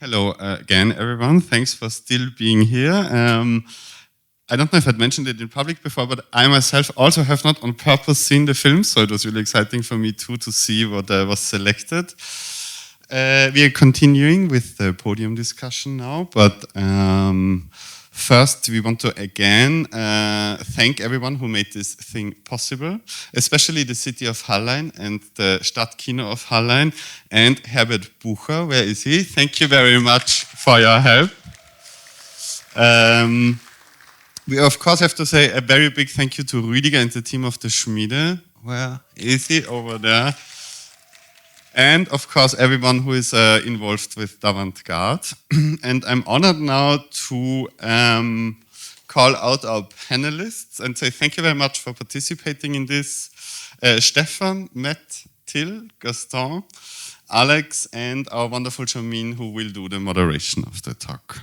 Hello again, everyone. Thanks for still being here. I don't know if I'd mentioned it in public before, but I myself also have not on purpose seen the film, so it was really exciting for me too to see what was selected. We are continuing with the podium discussion now, but first we want to again thank everyone who made this thing possible, especially the city of Hallein and the Stadtkino of Hallein and Herbert Bucher. Where is he? Thank you very much for your help. We of course have to say a very big thank you to Rüdiger and the team of the Schmiede. Where is he? Over there. And of course everyone who is involved with AVANTGARDE. And I'm honored now to call out our panelists and say thank you very much for participating in this. Stefan, Matt, Till, Gaston, Alex, and our wonderful Jamin, who will do the moderation of the talk.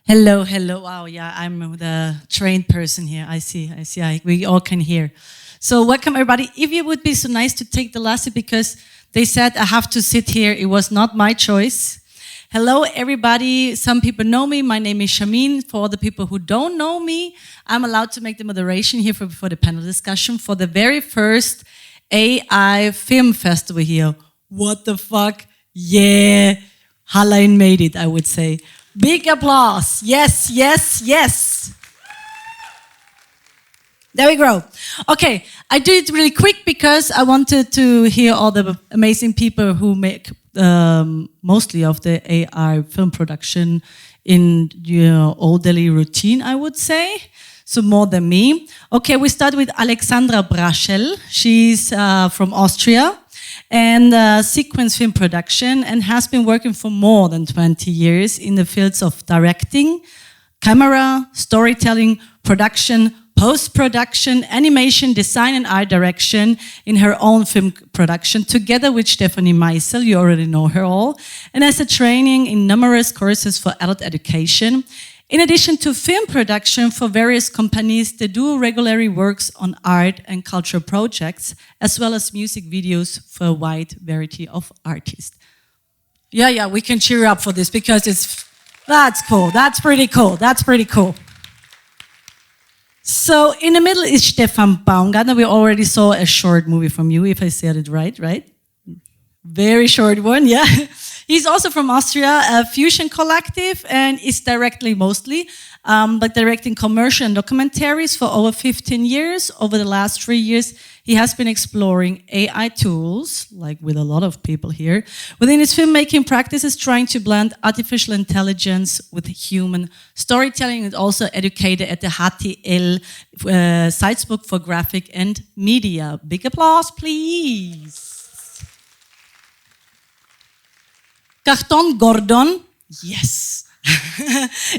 Hello, hello. Wow, yeah, I'm the trained person here. I see. We all can hear. So welcome everybody. If you would be so nice to take the last seat, because they said I have to sit here. It was not my choice. Hello everybody. Some people know me. My name is Shamin. For all the people who don't know me, I'm allowed to make the moderation here for the panel discussion for the very first AI film festival here. What the fuck? Yeah, Hallein made it, I would say. Big applause. Yes, yes, yes. There we go. Okay, I do it really quick because I wanted to hear all the amazing people who make mostly of the AI film production in your all daily routine, I would say. So more than me. Okay, we start with Alexandra Braschel. She's from Austria and sequence film production and has been working for more than 20 years in the fields of directing, camera, storytelling, production, post-production, animation, design and art direction in her own film production, together with Stephanie Meisel, you already know her all, and has a training in numerous courses for adult education. In addition to film production for various companies, they do regularly works on art and cultural projects, as well as music videos for a wide variety of artists. Yeah, we can cheer up for this because that's cool, that's pretty cool. So in the middle is Stefan Baumgartner. We already saw a short movie from you, if I said it right? Very short one, yeah. He's also from Austria, a fusion collective, and is directly mostly, but directing commercial and documentaries for over 15 years. Over the last 3 years, he has been exploring AI tools, like with a lot of people here, within his filmmaking practices, trying to blend artificial intelligence with human storytelling, and also educated at the HTL Salzburg for Graphic and Media. Big applause, please. Gaston Gordon, yes.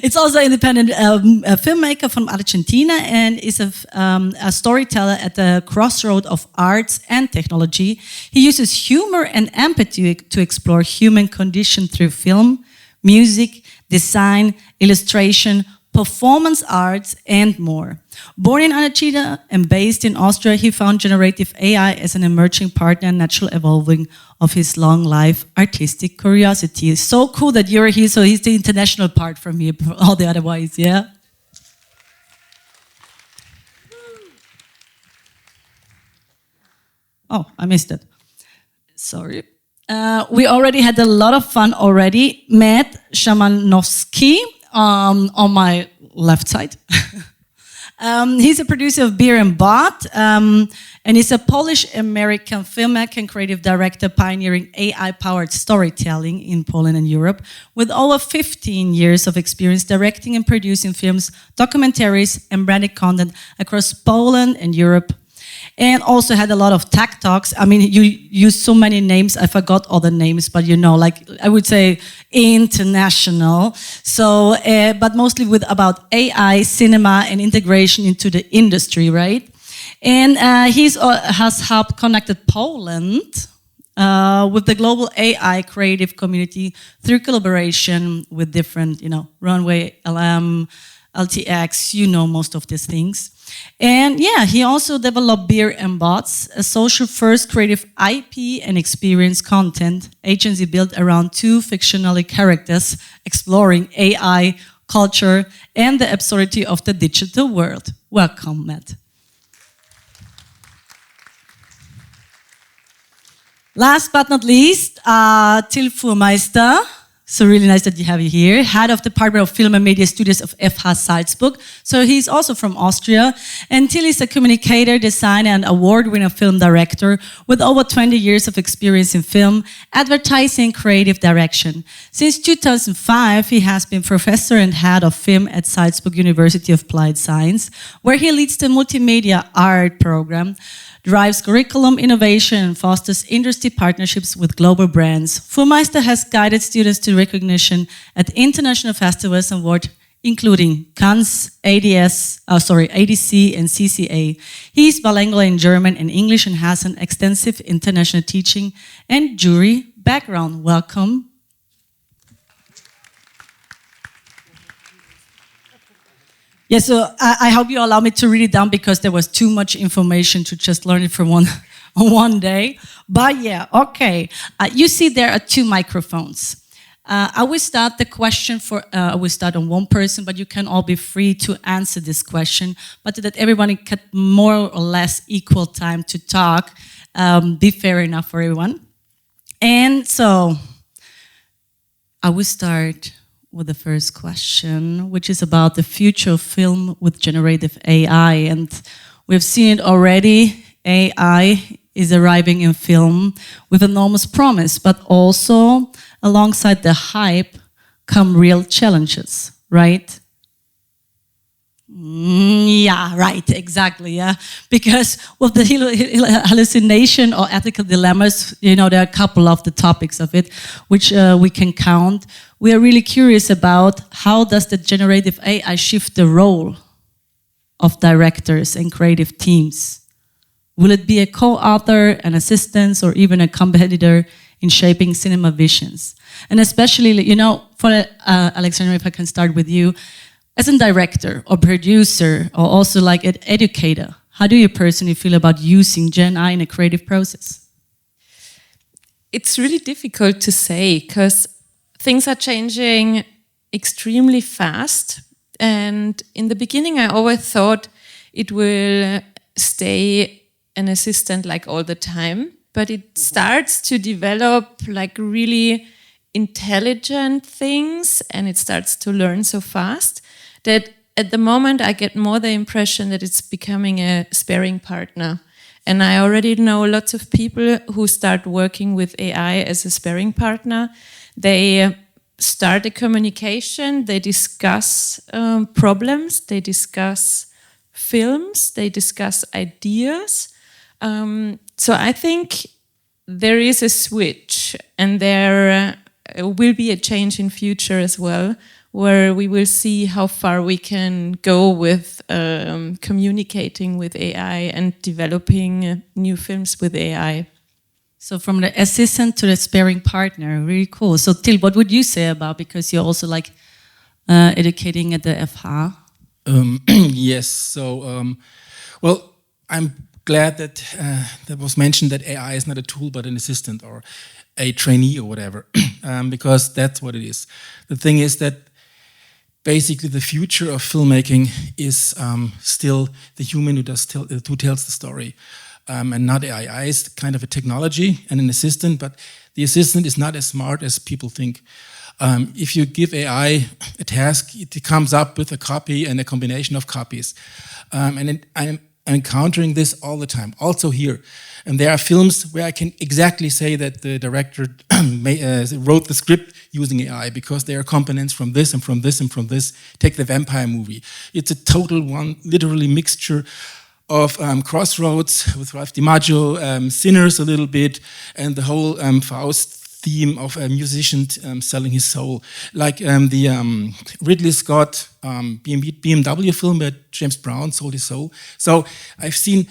It's also an independent filmmaker from Argentina and is a storyteller at the crossroad of arts and technology. He uses humor and empathy to explore human condition through film, music, design, illustration, performance arts, and more. Born in Argentina and based in Austria, he found generative AI as an emerging partner and natural evolving of his long life artistic curiosity. It's so cool that you're here, so he's the international part from me, all the otherwise, yeah? Oh, I missed it. Sorry. We already had a lot of fun already. Matt Szymanowski on my left side. He's a producer of Beer and Bot, and he's a Polish-American filmmaker and creative director pioneering AI-powered storytelling in Poland and Europe, with over 15 years of experience directing and producing films, documentaries, and branded content across Poland and Europe. And also had a lot of tech talks. I mean, you use so many names, I forgot all the names, but you know, like I would say international. So, but mostly about AI, cinema, and integration into the industry, right? And he has helped connected Poland with the global AI creative community through collaboration with different, Runway, LM, LTX, most of these things. And yeah, he also developed Beer and Bots, a social-first creative IP and experience content agency built around 2 fictional characters exploring AI, culture, and the absurdity of the digital world. Welcome, Matt. Last but not least, Till Fuhrmeister. So really nice that you have you here. Head of the Department of Film and Media Studios of FH Salzburg. So he's also from Austria. And Till is a communicator, designer, and award-winning film director with over 20 years of experience in film, advertising, creative direction. Since 2005, he has been professor and head of film at Salzburg University of Applied Science, where he leads the multimedia art program, drives curriculum innovation, and fosters industry partnerships with global brands. Fuhrmeister has guided students to recognition at international festivals and awards, including Cannes, ADC, and CCA. He is bilingual in German and English and has an extensive international teaching and jury background. Welcome. Yeah, so I hope you allow me to read it down because there was too much information to just learn it from one day. But yeah, okay. You see there are 2 microphones. I will start the question I will start on one person, but you can all be free to answer this question, but that everyone get more or less equal time to talk, be fair enough for everyone. And so, I will start with the first question, which is about the future of film with generative AI. And we've seen it already. AI is arriving in film with enormous promise, but also alongside the hype come real challenges, right? Yeah, right, exactly, yeah. Because with the hallucination or ethical dilemmas, there are a couple of the topics of it, which we can count. We are really curious about how does the generative AI shift the role of directors and creative teams? Will it be a co-author, an assistant, or even a competitor in shaping cinema visions? And especially, for Alexandra, if I can start with you, as a director or producer, or also like an educator, how do you personally feel about using Gen AI in a creative process? It's really difficult to say because things are changing extremely fast. And in the beginning, I always thought it will stay an assistant like all the time, but it starts to develop like really intelligent things and it starts to learn so fast that at the moment I get more the impression that it's becoming a sparring partner. And I already know lots of people who start working with AI as a sparring partner. They start a communication, they discuss problems, they discuss films, they discuss ideas. So I think there is a switch and there will be a change in future as well, where we will see how far we can go with communicating with AI and developing new films with AI. So from the assistant to the sparring partner, really cool. So Till, what would you say about, because you're also like educating at the FH? Yes, so, well, I'm glad that that was mentioned that AI is not a tool but an assistant or a trainee or whatever, because that's what it is. The thing is that basically the future of filmmaking is still the human who tells the story. And not AI. AI is kind of a technology and an assistant, but the assistant is not as smart as people think. If you give AI a task, it comes up with a copy and a combination of copies. And I'm encountering this all the time, also here. And there are films where I can exactly say that the director wrote the script using AI because there are components from this and from this and from this. Take the vampire movie. It's a total one, literally mixture of Crossroads with Ralph DiMaggio, Sinners a little bit, and the whole Faust theme of a musician selling his soul. Like the Ridley Scott BMW film where James Brown sold his soul. So I've seen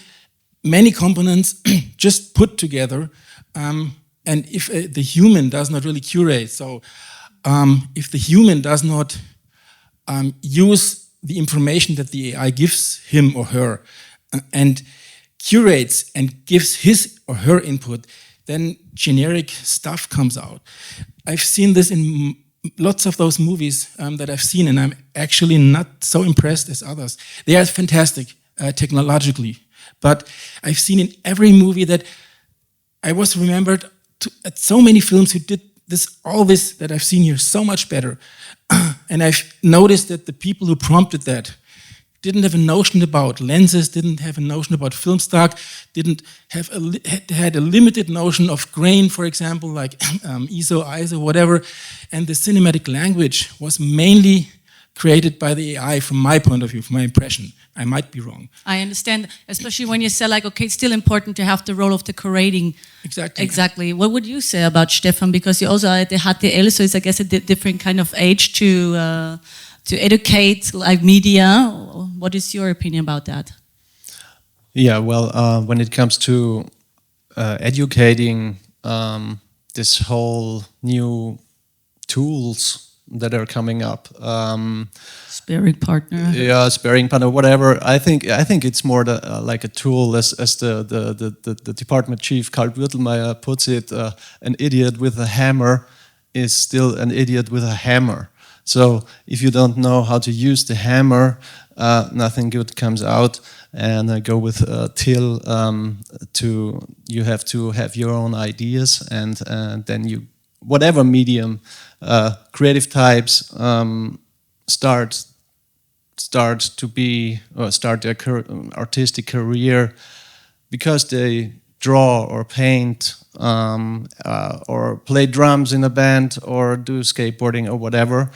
many components just put together and if the human does not really curate, so if the human does not use the information that the AI gives him or her and curates and gives his or her input, then generic stuff comes out. I've seen this in lots of those movies that I've seen, and I'm actually not so impressed as others. They are fantastic technologically, but I've seen in every movie that I was remembered at so many films who did all this that I've seen here so much better. And I've noticed that the people who prompted that didn't have a notion about lenses, didn't have a notion about film stock, didn't have had a limited notion of grain, for example, like ISO, ISO, whatever. And the cinematic language was mainly created by the AI from my point of view, from my impression. I might be wrong. I understand, especially when you say like, okay, it's still important to have the role of the curating. Exactly. Exactly. What would you say about Stefan? Because you also are at the HTL, so it's, I guess, a different kind of age to educate like media. What is your opinion about that? Yeah, well, when it comes to educating this whole new tools that are coming up, Sparring partner. yeah, sparring partner, whatever. I think it's more like a tool, as the department chief Karl Würtelmeier puts it. An idiot with a hammer is still an idiot with a hammer. So if you don't know how to use the hammer, nothing good comes out. And I go with Till. You have to have your own ideas, and then you, whatever medium, creative types start their artistic career because they draw or paint or play drums in a band or do skateboarding or whatever.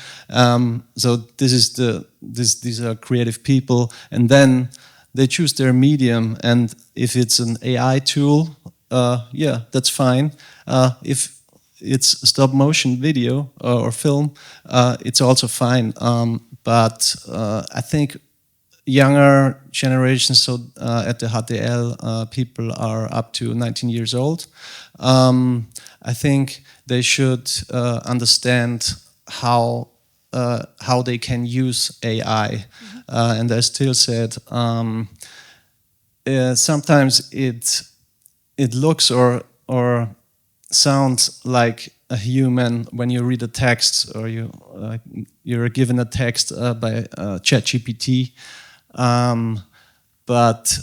So these are creative people, and then they choose their medium. And if it's an AI tool, yeah, that's fine. If it's stop motion video or film, it's also fine. But I think younger generations, so at the HTL, people are up to 19 years old. I think they should understand how they can use AI. And as Till said, sometimes it looks or sounds like a human when you read a text, or you're given a text by ChatGPT. But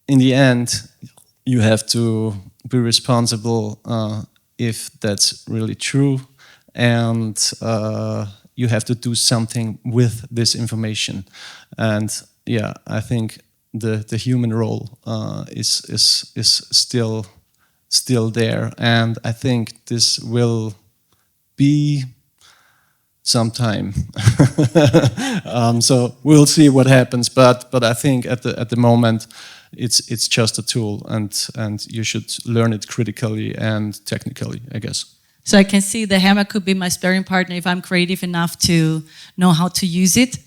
in the end, you have to be responsible if that's really true, and you have to do something with this information. And yeah, I think the human role is still there, and I think this will be sometime. So we'll see what happens, but I think at the moment it's just a tool, and you should learn it critically and technically, I guess. So I can see the hammer could be my sparring partner if I'm creative enough to know how to use it.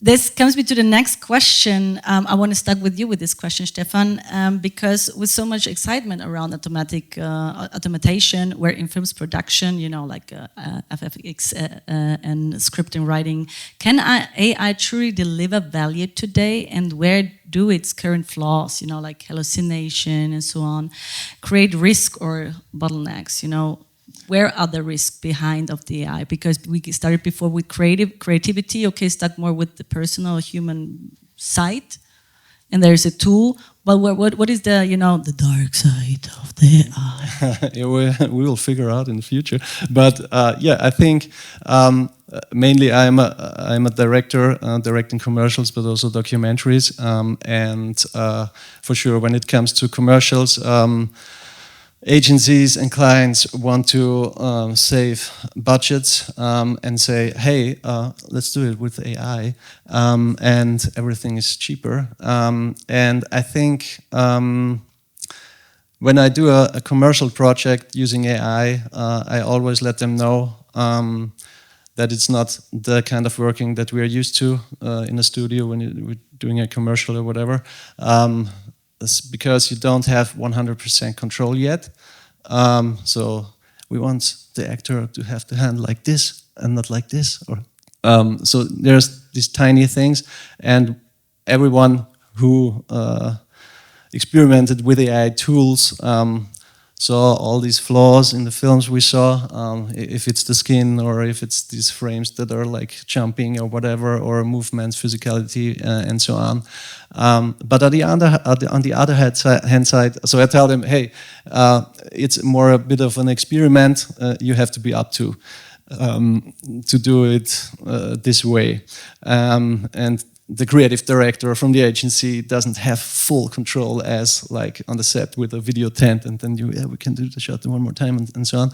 This comes me to the next question. I want to start with you with this question, Stefan, because with so much excitement around automation, where in films production, you know, like FFX and scripting writing, can AI truly deliver value today? And where do its current flaws, you know, like hallucination and so on, create risk or bottlenecks, you know? Where are the risks behind of the AI? Because we started before with creativity, okay, start more with the personal human side, and there's a tool. But what is the, you know, the dark side of the AI? Yeah, we will figure out in the future. But yeah, I think mainly I'm a director, directing commercials, but also documentaries. And for sure, when it comes to commercials, agencies and clients want to save budgets and say, hey, let's do it with AI, and everything is cheaper. And I think when I do a commercial project using AI, I always let them know that it's not the kind of working that we are used to in a studio when we're doing a commercial or whatever. because you don't have 100% control yet. So we want the actor to have the hand like this and not like this. Or so there's these tiny things, and everyone who experimented with AI tools saw all these flaws in the films we saw, if it's the skin or if it's these frames that are like jumping or whatever, or movements, physicality, and so on. But on the other hand side, so I tell them, hey, it's more a bit of an experiment. You have to be up to do it this way, and the creative director from the agency doesn't have full control as like on the set with a video tent, and then we can do the shot one more time, and so on.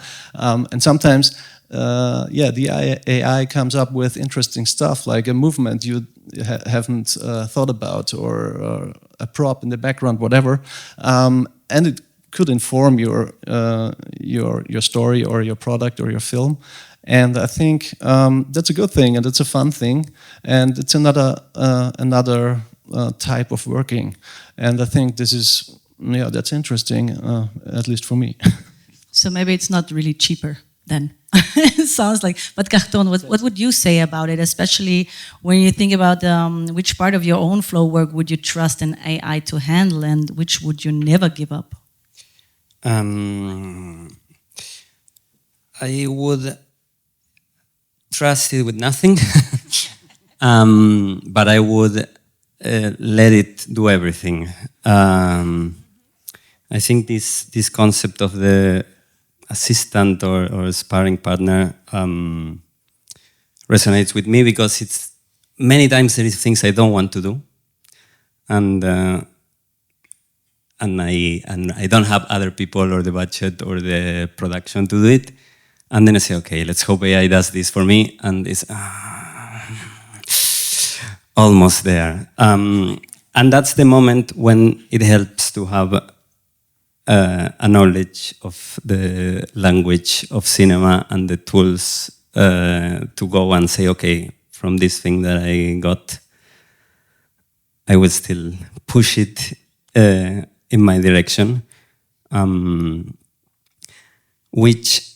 And sometimes, the AI comes up with interesting stuff, like a movement you haven't thought about, or a prop in the background, whatever, and it could inform your story or your product or your film. And I think that's a good thing, and it's a fun thing, and it's another type of working. And I think this is, that's interesting, at least for me. So maybe it's not really cheaper then. It sounds like. But Carton, what would you say about it, especially when you think about which part of your own flow work would you trust an AI to handle, and which would you never give up? I would trust it with nothing, but I would let it do everything. I think this concept of the assistant or sparring partner resonates with me, because it's many times there is things I don't want to do, and I don't have other people or the budget or the production to do it. And then I say, okay, let's hope AI does this for me, and it's almost there. And that's the moment when it helps to have a knowledge of the language of cinema and the tools to go and say, okay, from this thing that I got, I will still push it in my direction, which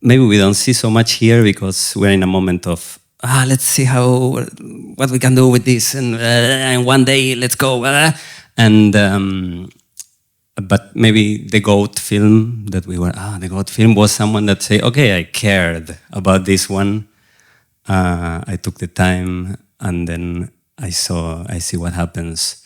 maybe we don't see so much here, because we're in a moment of, let's see what we can do with this, and one day let's go. But maybe the GOAT film that we were, the GOAT film was someone that say, okay, I cared about this one. I took the time, and then I see what happens.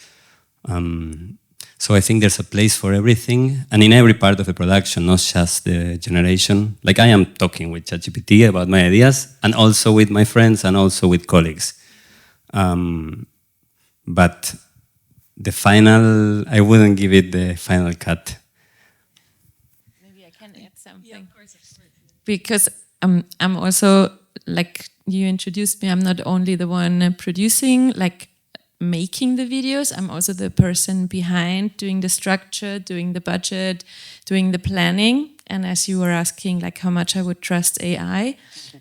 So I think there's a place for everything, and in every part of the production, not just the generation. Like, I am talking with ChatGPT about my ideas, and also with my friends, and also with colleagues. But the final, I wouldn't give it the final cut. Maybe I can add something. Yeah, of course. Because I'm also, like you introduced me, I'm not only the one producing, like making the videos, I'm also the person behind doing the structure, doing the budget, doing the planning. And as you were asking, like how much I would trust AI,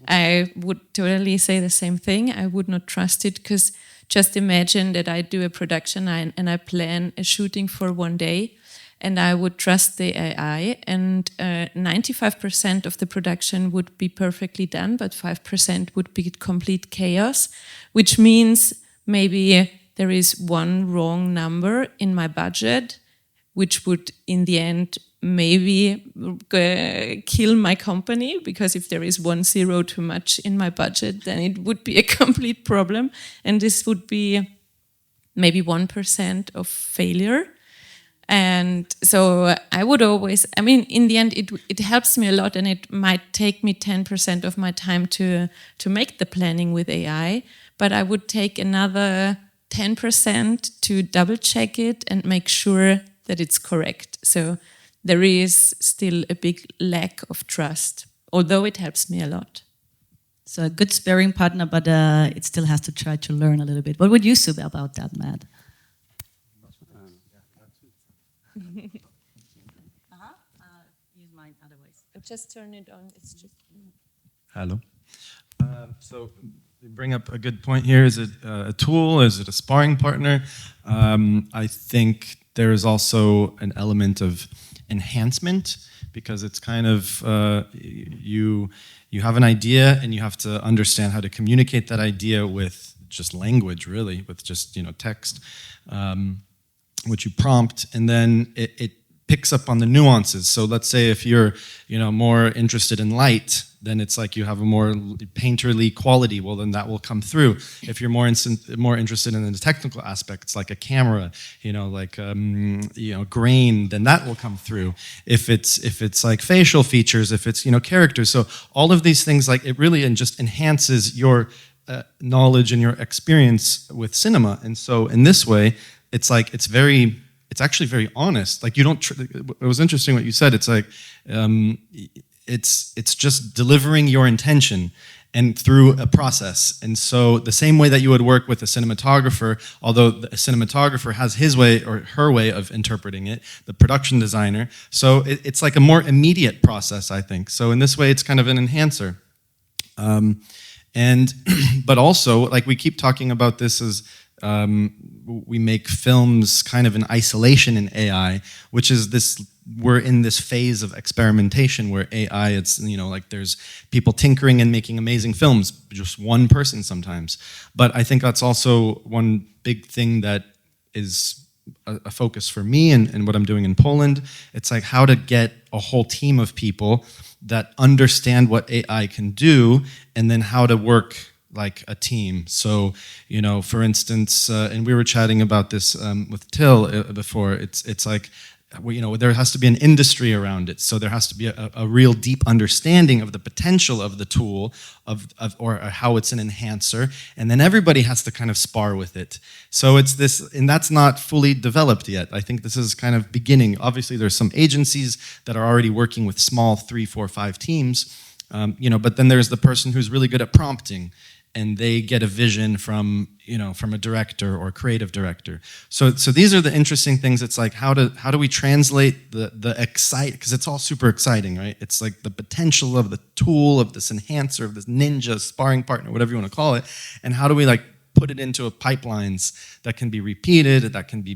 I would totally say the same thing. I would not trust it, because just imagine that I do a production and I plan a shooting for one day, and I would trust the AI, and 95% of the production would be perfectly done, but 5% would be complete chaos, which means maybe there is one wrong number in my budget, which would in the end maybe kill my company, because if there is 1 zero too much in my budget, then it would be a complete problem. And this would be maybe 1% of failure. And so I would always, I mean, in the end, it helps me a lot, and it might take me 10% of my time to make the planning with AI, but I would take another 10% to double check it and make sure that it's correct. So there is still a big lack of trust, although it helps me a lot. So a good sparring partner, but it still has to try to learn a little bit. What would you say about that, Matt? Use mine otherwise. Just turn it on. It's just. Hello. So you bring up a good point here. Is it a tool? Is it a sparring partner? I think there is also an element of enhancement, because it's kind of you have an idea and you have to understand how to communicate that idea with just language, really, with just text, which you prompt, and then it picks up on the nuances. So let's say if you're more interested in light, then it's like you have a more painterly quality. Well, then that will come through. If you're more interested in the technical aspects, like a camera, grain, then that will come through. If it's like facial features, if it's characters, so all of these things, like, it really just enhances your knowledge and your experience with cinema. And so in this way, it's like it's actually very honest. Like, you don't. It was interesting what you said. It's like it's just delivering your intention and through a process. And so the same way that you would work with a cinematographer, although a cinematographer has his way or her way of interpreting it, the production designer. So it's like a more immediate process, I think. So in this way, it's kind of an enhancer. But also, like, we keep talking about this as we make films kind of in isolation in AI, which is this, we're in this phase of experimentation where AI, it's, like, there's people tinkering and making amazing films, just one person sometimes. But I think that's also one big thing that is a focus for me and what I'm doing in Poland. It's like how to get a whole team of people that understand what AI can do, and then how to work like a team. So, for instance, and we were chatting about this with Till before, it's like, there has to be an industry around it. So there has to be a real deep understanding of the potential of the tool, or how it's an enhancer, and then everybody has to kind of spar with it. So it's this, and that's not fully developed yet. I think this is kind of beginning. Obviously, there's some agencies that are already working with small 3, 4, 5 teams, but then there's the person who's really good at prompting, and they get a vision from a director or creative director. So these are the interesting things. It's like, how do we translate the excite, because it's all super exciting, right? It's like the potential of the tool, of this enhancer, of this ninja sparring partner, whatever you want to call it, and how do we like put it into pipelines that can be repeated, that can be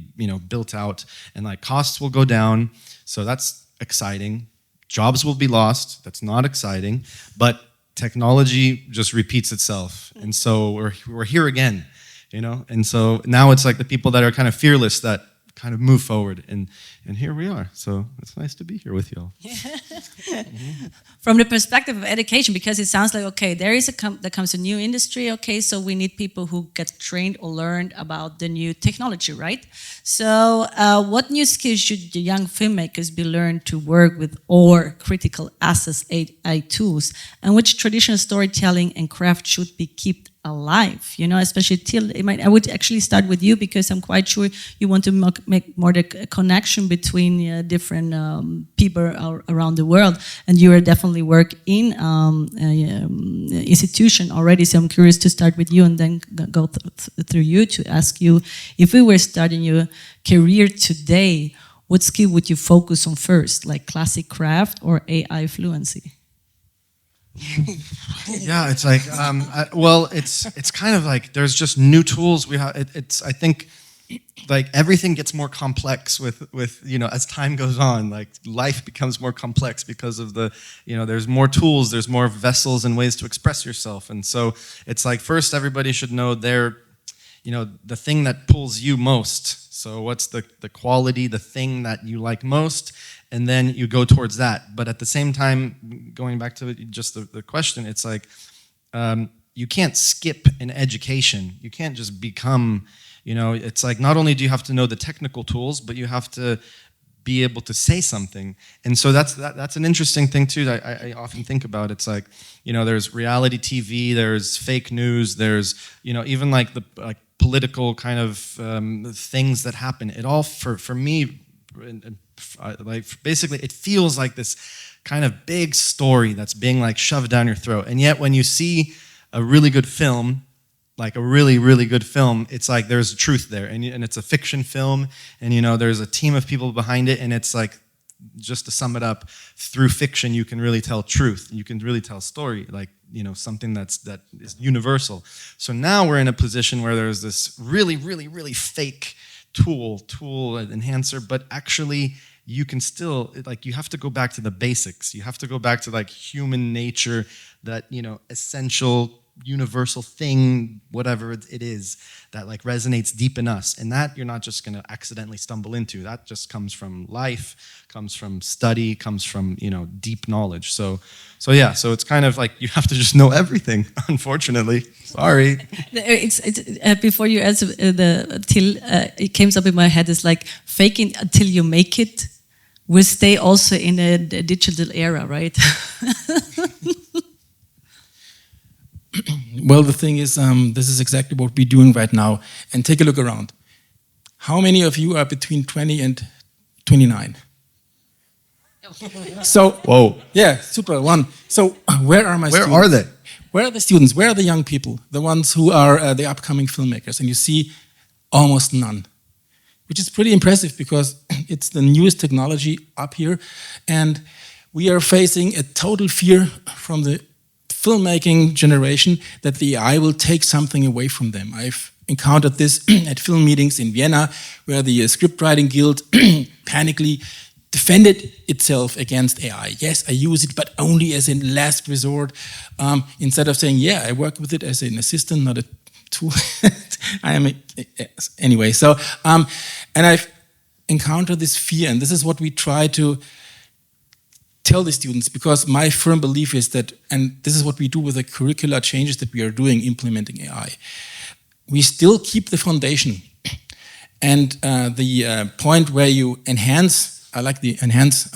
built out, and like costs will go down. So that's exciting. Jobs will be lost. That's not exciting, but technology just repeats itself, and so we're here again, And so now it's like the people that are kind of fearless that kind of move forward, and here we are. So it's nice to be here with you all. From the perspective of education, because it sounds like, okay, there comes a new industry, okay, so we need people who get trained or learned about the new technology, right? So what new skills should the young filmmakers be learned to work with, or critical access AI tools, and which traditional storytelling and craft should be kept alive, especially Till. I would actually start with you, because I'm quite sure you want to make more the connection between different people around the world, and you are definitely work in institution already. So I'm curious to start with you and then go through you to ask you, if we were starting your career today, what skill would you focus on first, like classic craft or AI fluency? Yeah, it's like, it's kind of like there's just new tools we have. I think like everything gets more complex with as time goes on. Like life becomes more complex because of there's more tools, there's more vessels and ways to express yourself, and so it's like first everybody should know the thing that pulls you most. So what's the quality, the thing that you like most, and then you go towards that. But at the same time, going back to just the question, it's like you can't skip an education. You can't just become, it's like not only do you have to know the technical tools, but you have to be able to say something. And so that's an interesting thing too that I often think about. It's like, there's reality TV, there's fake news, there's, even like the political kind of things that happen. It all, for me, like basically it feels like this kind of big story that's being like shoved down your throat, and yet when you see a really good film, like a really, really good film, it's like there's truth there, and it's a fiction film, and there's a team of people behind it, and it's like, just to sum it up, through fiction you can really tell truth, you can really tell story, like something that is universal. So now we're in a position where there's this really, really, really fake tool enhancer, but actually you can still, like, you have to go back to the basics. You have to go back to like human nature, that, you know, essential universal thing, whatever it is, that like resonates deep in us. And that you're not just going to accidentally stumble into. That just comes from life, comes from study, comes from, you know, deep knowledge. So yeah, so it's kind of like you have to just know everything, unfortunately. Sorry. It's before you answer till it came up in my head, is like faking until you make it will stay also in a digital era, right? Well, the thing is, this is exactly what we're doing right now. And take a look around. How many of you are between 20 and 29? So, Whoa. yeah, super, one. So, where are my students? Where are they? Where are the students? Where are the young people? The ones who are the upcoming filmmakers. And you see almost none, which is pretty impressive because it's the newest technology up here. And we are facing a total fear from the filmmaking generation that the AI will take something away from them. I've encountered this at film meetings in Vienna, where the scriptwriting guild panically defended itself against AI. Yes, I use it, but only as a last resort. Instead of saying, yeah, I work with it as an assistant, not a tool. Anyway, so, and I've encountered this fear, and this is what we try to tell the students, because my firm belief is that, and this is what we do with the curricular changes that we are doing implementing AI, we still keep the foundation. And the point where you enhance, I like the enhance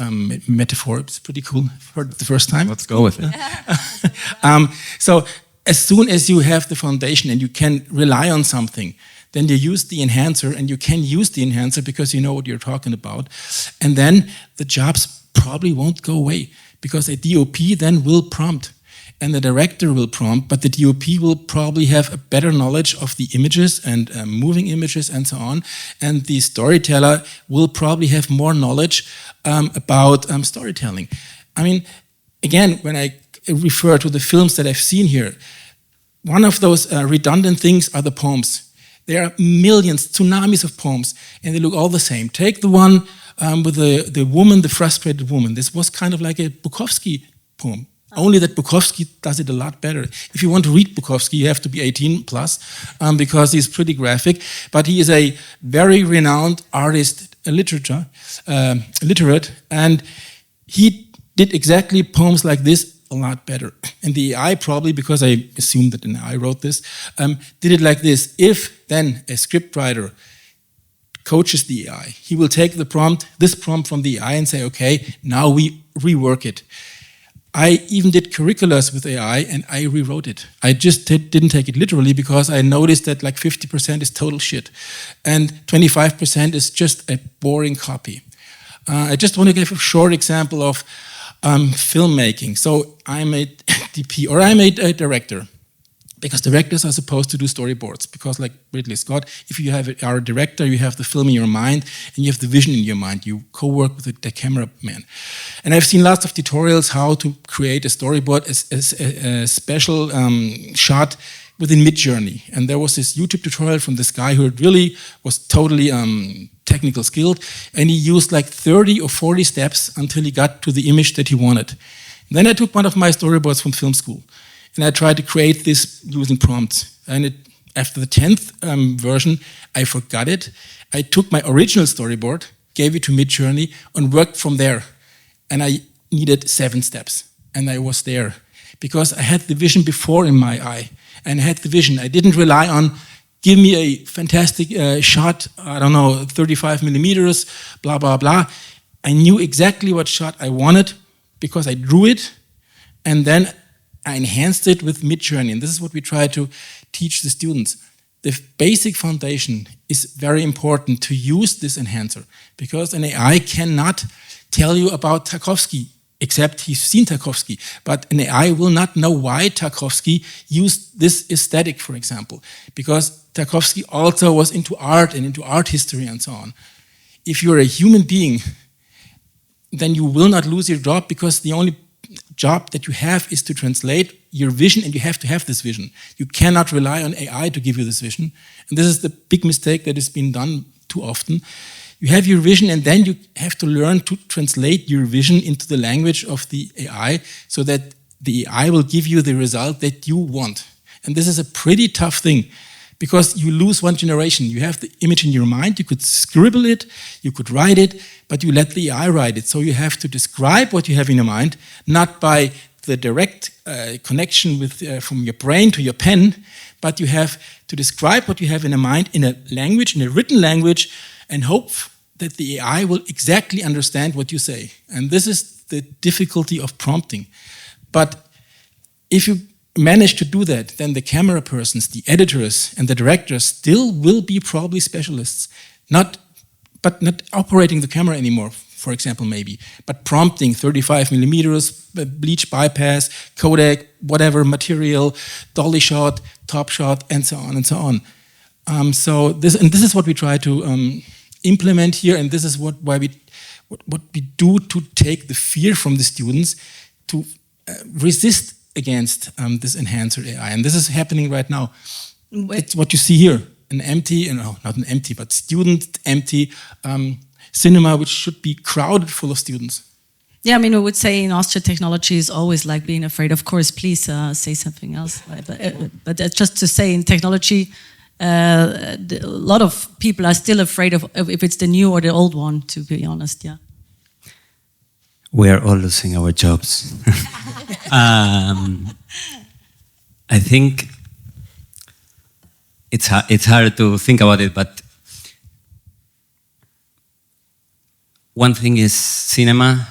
metaphor, it's pretty cool, I've heard it the first time. Let's go with it. So as soon as you have the foundation and you can rely on something, then you use the enhancer, and you can use the enhancer because you know what you're talking about. And then the jobs probably won't go away, because a DOP then will prompt and the director will prompt, but the DOP will probably have a better knowledge of the images and moving images and so on, and the storyteller will probably have more knowledge about storytelling. I mean, again, when I refer to the films that I've seen here, one of those redundant things are the poems. There are millions, tsunamis of poems, and they look all the same. Take the one with the woman, the frustrated woman. This was kind of like a Bukowski poem. Only that Bukowski does it a lot better. If you want to read Bukowski, you have to be 18 plus, because he's pretty graphic. But he is a very renowned artist, literate, and he did exactly poems like this a lot better. And the AI probably, because I assume that an AI wrote this, did it like this. If then a scriptwriter coaches the AI, he will take the prompt, this prompt from the AI, and say, okay, now we rework it. I even did curriculars with AI and I rewrote it. I just didn't take it literally, because I noticed that like 50% is total shit and 25% is just a boring copy. I just want to give a short example of filmmaking. So I'm a DP, or I'm a director, because directors are supposed to do storyboards, because like Ridley Scott, if you are a director, you have the film in your mind and you have the vision in your mind. You co-work with the cameraman. And I've seen lots of tutorials how to create a storyboard, a special shot within Midjourney. And there was this YouTube tutorial from this guy who really was totally technical skilled, and he used like 30 or 40 steps until he got to the image that he wanted. And then I took one of my storyboards from film school, and I tried to create this using prompts. And after the 10th version, I forgot it. I took my original storyboard, gave it to Midjourney, and worked from there. And I needed 7 steps, and I was there, because I had the vision before in my eye, and I had the vision. I didn't rely on, give me a fantastic shot, I don't know, 35 millimeters, blah, blah, blah. I knew exactly what shot I wanted because I drew it, and then I enhanced it with Midjourney. And this is what we try to teach the students. The basic foundation is very important to use this enhancer, because an AI cannot tell you about Tarkovsky, except he's seen Tarkovsky. But an AI will not know why Tarkovsky used this aesthetic, for example, because Tarkovsky also was into art and into art history and so on. If you're a human being, then you will not lose your job, because the only job that you have is to translate your vision, and you have to have this vision. You cannot rely on AI to give you this vision. And this is the big mistake that has been done too often. You have your vision, and then you have to learn to translate your vision into the language of the AI so that the AI will give you the result that you want. And this is a pretty tough thing because you lose one generation. You have the image in your mind, you could scribble it, you could write it, but you let the AI write it. So you have to describe what you have in your mind, not by the direct connection with, from your brain to your pen, but you have to describe what you have in your mind in a language, in a written language, and hope that the AI will exactly understand what you say. And this is the difficulty of prompting. But if you manage to do that, then the camera persons, the editors, and the directors still will be probably specialists, but not operating the camera anymore, for example, maybe, but prompting 35 millimeters, bleach bypass, codec, whatever material, dolly shot, top shot, and so on and so on. So this is what we try to implement here, and this is what we do to take the fear from the students to resist against this enhancer AI, and this is happening right now. It's what you see here, an empty, no, not an empty, but student empty cinema, which should be crowded full of students. Yeah, I mean, we would say in Austria, technology is always like being afraid. Of course, please say something else. But just to say, in technology, a lot of people are still afraid of if it's the new or the old one, to be honest, yeah. We are all losing our jobs. I think it's hard to think about it, but one thing is cinema,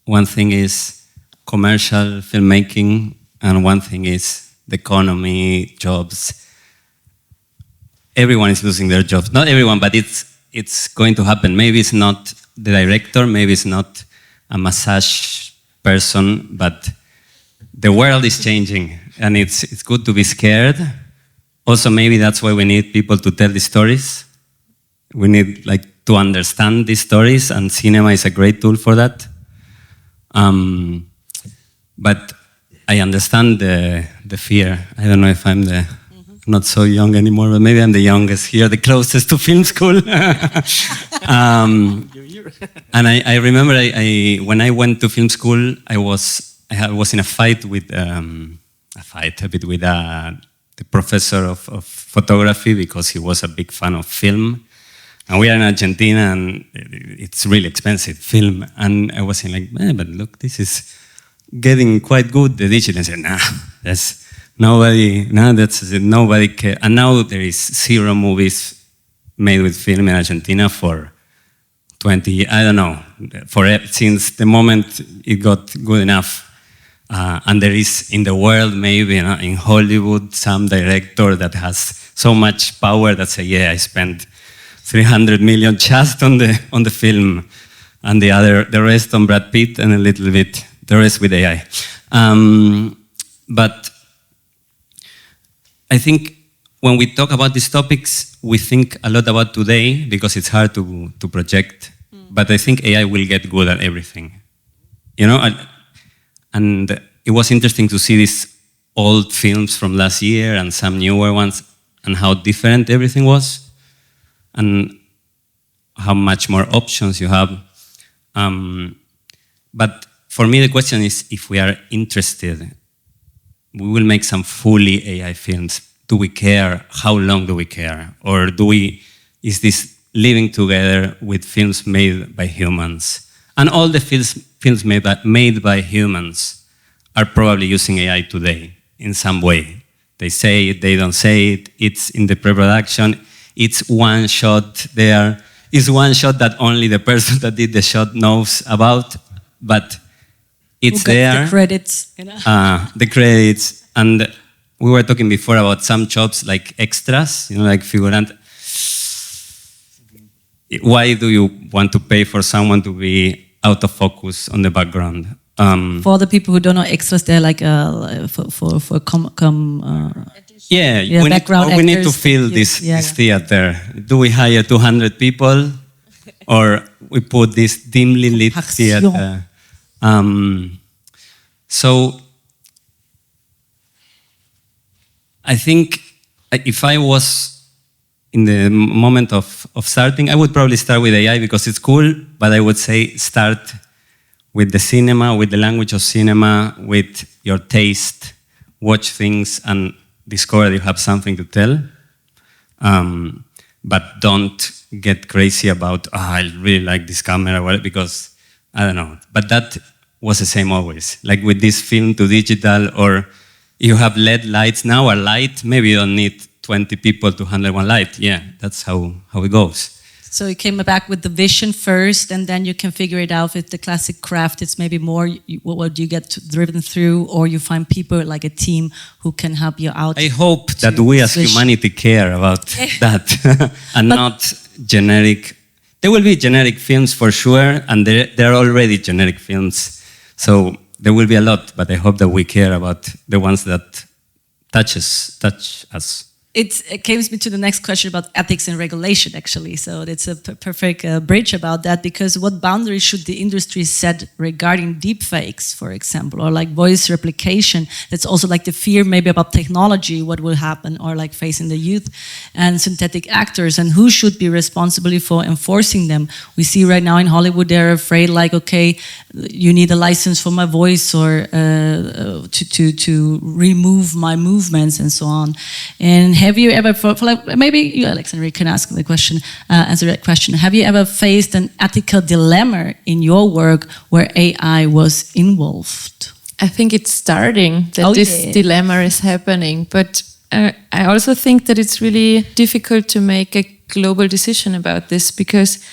one thing is commercial filmmaking, and one thing is the economy, jobs. Everyone is losing their jobs. Not everyone, but it's going to happen. Maybe it's not the director, maybe it's not a massage person, but the world is changing, and it's good to be scared. Also, maybe that's why we need people to tell the stories. We need to understand these stories, and cinema is a great tool for that. But I understand the fear. I don't know if I'm not so young anymore, but maybe I'm the youngest here, the closest to film school. And I remember when I went to film school, I was in a fight with the professor of photography because he was a big fan of film. And we are in Argentina, and it's really expensive, film. And I was saying like, but look, this is getting quite good, the digital. And I said, nah, that's nobody cares. And now there is 0 movies made with film in Argentina for 20 years, I don't know, since the moment it got good enough. And there is in the world, maybe in Hollywood, some director that has so much power that say, yeah, I spent 300 million just on the film, and the rest on Brad Pitt, and a little bit the rest with AI. But I think when we talk about these topics, we think a lot about today because it's hard to project. But I think AI will get good at everything, and it was interesting to see these old films from last year and some newer ones, and how different everything was, and how much more options you have. But for me, the question is, if we are interested, we will make some fully AI films. Do we care? How long do we care? Or is this living together with films made by humans? And all the films made by humans are probably using AI today in some way. They say it, they don't say it, it's in the pre-production, it's one shot there, it's one shot that only the person that did the shot knows about, but it's there. The credits, the credits, and we were talking before about some jobs like extras, like figurant. Why do you want to pay for someone to be out of focus on the background? For the people who don't know, extras, they're like we need to fill this theater. Do we hire 200 people, or we put this dimly lit theater? So I think if I was in the moment of starting, I would probably start with AI because it's cool, but I would say start with the cinema, with the language of cinema, with your taste, watch things and discover you have something to tell. But don't get crazy about, I really like this camera, because, I don't know. But that was the same always. Like with this film to digital, or you have LED lights now, a light, maybe you don't need 20 people to handle one light. Yeah, that's how it goes. So you came back with the vision first, and then you can figure it out with the classic craft. It's maybe more what you get driven through, or you find people like a team who can help you out. I hope that we as humanity care about that and not generic. There will be generic films for sure, and there are already generic films. So there will be a lot, but I hope that we care about the ones that touch us. It comes me to the next question about ethics and regulation, actually. So it's a perfect bridge about that, because what boundaries should the industry set regarding deepfakes, for example, or like voice replication? That's also like the fear maybe about technology, what will happen, or like facing the youth and synthetic actors, and who should be responsible for enforcing them. We see right now in Hollywood, they're afraid like, okay, you need a license for my voice, or to remove my movements and so on. And have you ever, for like, maybe you, Alexander, can answer that question. Have you ever faced an ethical dilemma in your work where AI was involved? I think it's starting that this dilemma is happening, but I also think that it's really difficult to make a global decision about this, because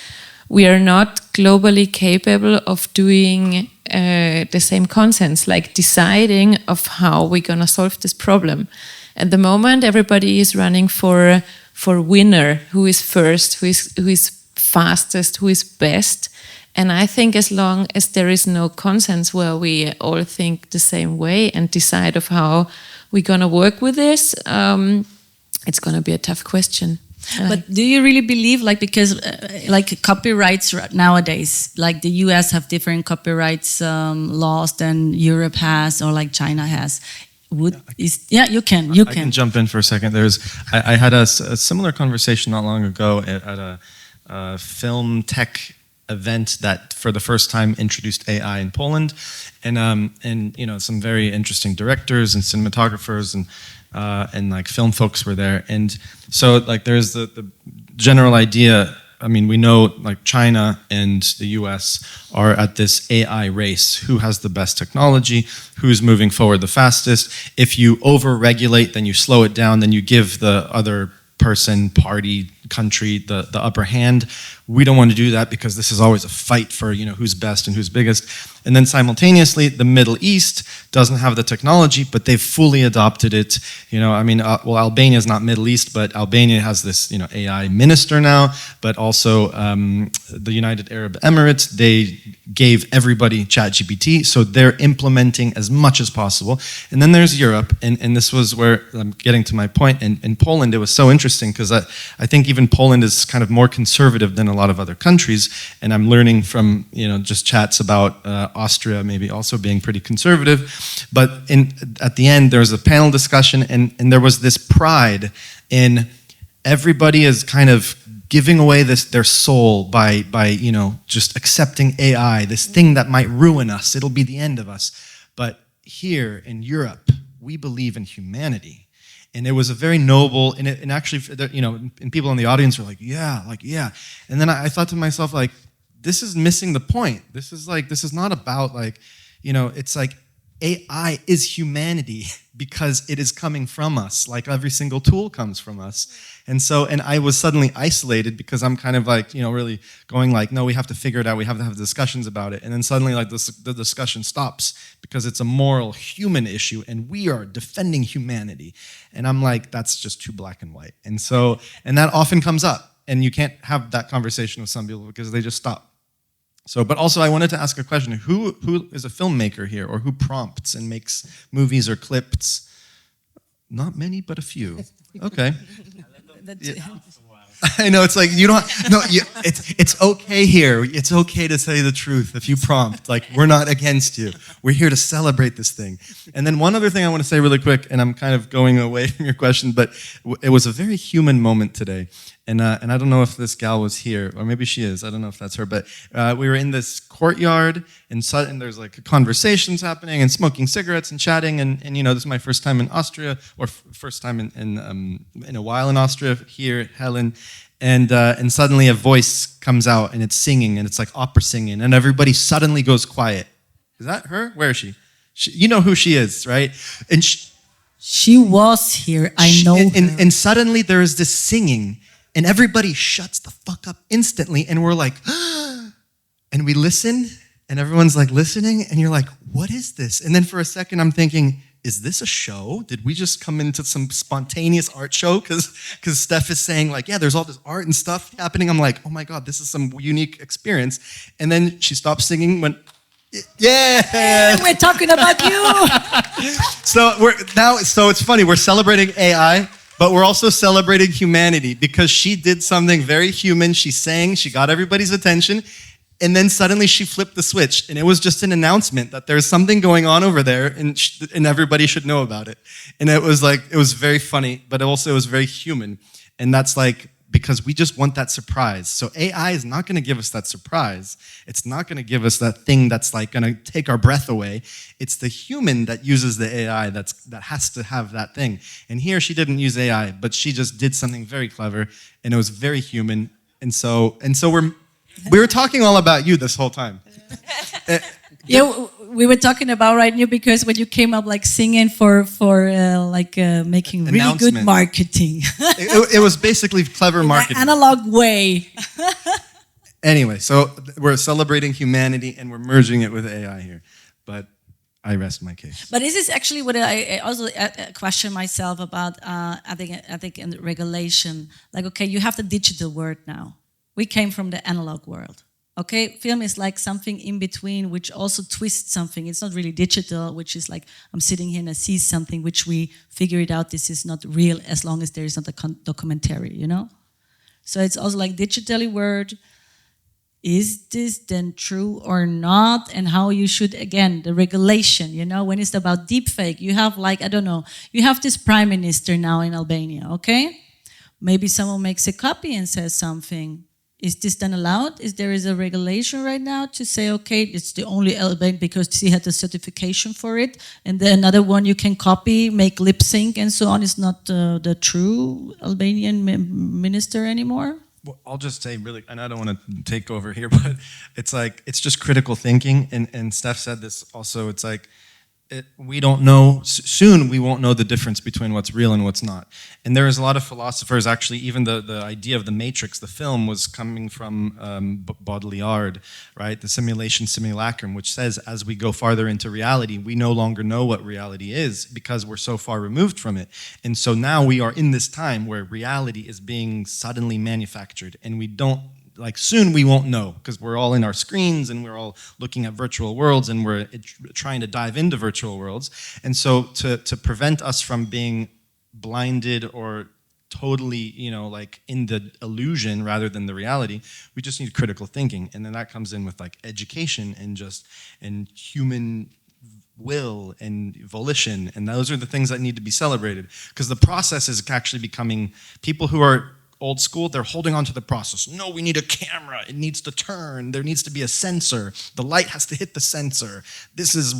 we are not globally capable of doing the same consensus, like deciding of how we're going to solve this problem. At the moment, everybody is running for winner, who is first, who is fastest, who is best. And I think as long as there is no consensus where we all think the same way and decide of how we're going to work with this, it's going to be a tough question. But do you really believe, like, because like copyrights nowadays, like the US have different copyrights laws than Europe has, or like China has? You can. I can jump in for a second. I had a similar conversation not long ago at a film tech event that for the first time introduced AI in Poland, and you know, some very interesting directors and cinematographers and like film folks were there. And so like there's the general idea. I mean, we know like China and the US are at this AI race. Who has the best technology? Who's moving forward the fastest? If you over-regulate, then you slow it down, then you give the other person, party, country the upper hand. We don't want to do that, because this is always a fight for, you know, who's best and who's biggest. And then simultaneously, the Middle East doesn't have the technology, but they've fully adopted it. You know, I mean, well, Albania is not Middle East, but Albania has this, you know, AI minister now, but also the United Arab Emirates, they gave everybody ChatGPT, so they're implementing as much as possible. And then there's Europe, and this was where I'm getting to my point. In Poland, it was so interesting, because I think even Poland is kind of more conservative than a lot of other countries, and I'm learning from, you know, just chats about Austria maybe also being pretty conservative. But at the end, there was a panel discussion, and there was this pride in everybody is kind of giving away their soul by you know, just accepting AI, this thing that might ruin us. It'll be the end of us. But here in Europe, we believe in humanity. And it was a very noble, and actually, you know, and people in the audience were like, yeah. And then I thought to myself, like, this is missing the point. This is not about, like, you know, it's like AI is humanity because it is coming from us, like every single tool comes from us. And so, and I was suddenly isolated, because I'm kind of like, you know, really going like, no, we have to figure it out, we have to have discussions about it. And then suddenly, like, the discussion stops, because it's a moral human issue and we are defending humanity. And I'm like, that's just too black and white. And so, and that often comes up, and you can't have that conversation with some people because they just stop. So, but also I wanted to ask a question. Who is a filmmaker here, or who prompts and makes movies or clips? Not many, but a few. Okay. I know, it's like, you don't, no, it's okay here. It's okay to say the truth if you prompt. Like, we're not against you. We're here to celebrate this thing. And then one other thing I want to say really quick, and I'm kind of going away from your question, but it was a very human moment today. And I don't know if this gal was here, or maybe she is. I don't know if that's her, but we were in this courtyard, and there's like conversations happening, and smoking cigarettes and chatting, and you know, this is my first time in Austria, or first time in a while in Austria, here at Hallein, and suddenly a voice comes out, and it's singing, and it's like opera singing, and everybody suddenly goes quiet. Is that her? Where is she? You know who she is, right? And she was here. I know her. And suddenly there is this singing. And everybody shuts the fuck up instantly, and we're like, and we listen, and everyone's like listening, and you're like, what is this? And then for a second, I'm thinking, is this a show? Did we just come into some spontaneous art show? Because Steph is saying like, yeah, there's all this art and stuff happening. I'm like, oh my God, this is some unique experience. And then she stopped singing, went, yeah, we're talking about you. So it's funny, we're celebrating AI, but we're also celebrating humanity because she did something very human. She sang, she got everybody's attention, and then suddenly she flipped the switch, and it was just an announcement that there's something going on over there, and everybody should know about it. And it was very funny, but also it was very human. And that's like, because we just want that surprise. So AI is not going to give us that surprise. It's not going to give us that thing that's like going to take our breath away. It's the human that uses the AI that has to have that thing. And here she didn't use AI, but she just did something very clever, and it was very human. And so we were talking all about you this whole time. Yeah, we were talking about right now because when you came up like singing for making really good marketing. It was basically clever marketing. Analog way. Anyway, so we're celebrating humanity and we're merging it with AI here. But I rest my case. But this is actually what I also question myself about. I think in the regulation, like, okay, you have the digital world now. We came from the analog world. Okay, film is like something in between, which also twists something. It's not really digital, which is like, I'm sitting here and I see something, which we figure it out, this is not real as long as there is not a documentary, you know? So it's also like digitally word, is this then true or not? And how you should, again, the regulation, you know, when it's about deepfake, you have like, I don't know, you have this prime minister now in Albania, okay? Maybe someone makes a copy and says something. Is this then allowed? Is there a regulation right now to say, okay, it's the only Albanian because she had the certification for it, and then another one you can copy, make lip sync and so on, is not the true Albanian minister anymore? Well, I'll just say really, and I don't want to take over here, but it's like, it's just critical thinking, and Steph said this also, it's like, we don't know, soon we won't know the difference between what's real and what's not. And there is a lot of philosophers, actually, even the idea of the Matrix, the film, was coming from Baudrillard, right? The simulation simulacrum, which says as we go farther into reality, we no longer know what reality is because we're so far removed from it. And so now we are in this time where reality is being suddenly manufactured, and we don't, like, soon we won't know because we're all in our screens and we're all looking at virtual worlds and we're trying to dive into virtual worlds. And so to prevent us from being blinded or totally, you know, like in the illusion rather than the reality, we just need critical thinking. And then that comes in with like education and human will and volition. And those are the things that need to be celebrated, because the process is actually becoming, people who are old school, they're holding on to the process. No, we need a camera. It needs to turn. There needs to be a sensor. The light has to hit the sensor. This is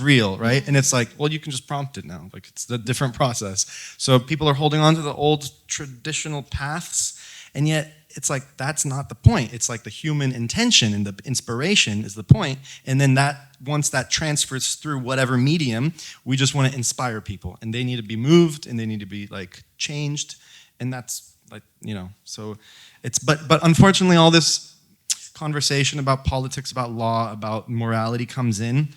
real, right? And it's like, well, you can just prompt it now. Like, it's a different process. So people are holding on to the old traditional paths, and yet it's like, that's not the point. It's like the human intention and the inspiration is the point. And then once that transfers through whatever medium, we just want to inspire people, and they need to be moved and they need to be like changed. And that's, like, you know, so it's, but unfortunately all this conversation about politics, about law, about morality comes in,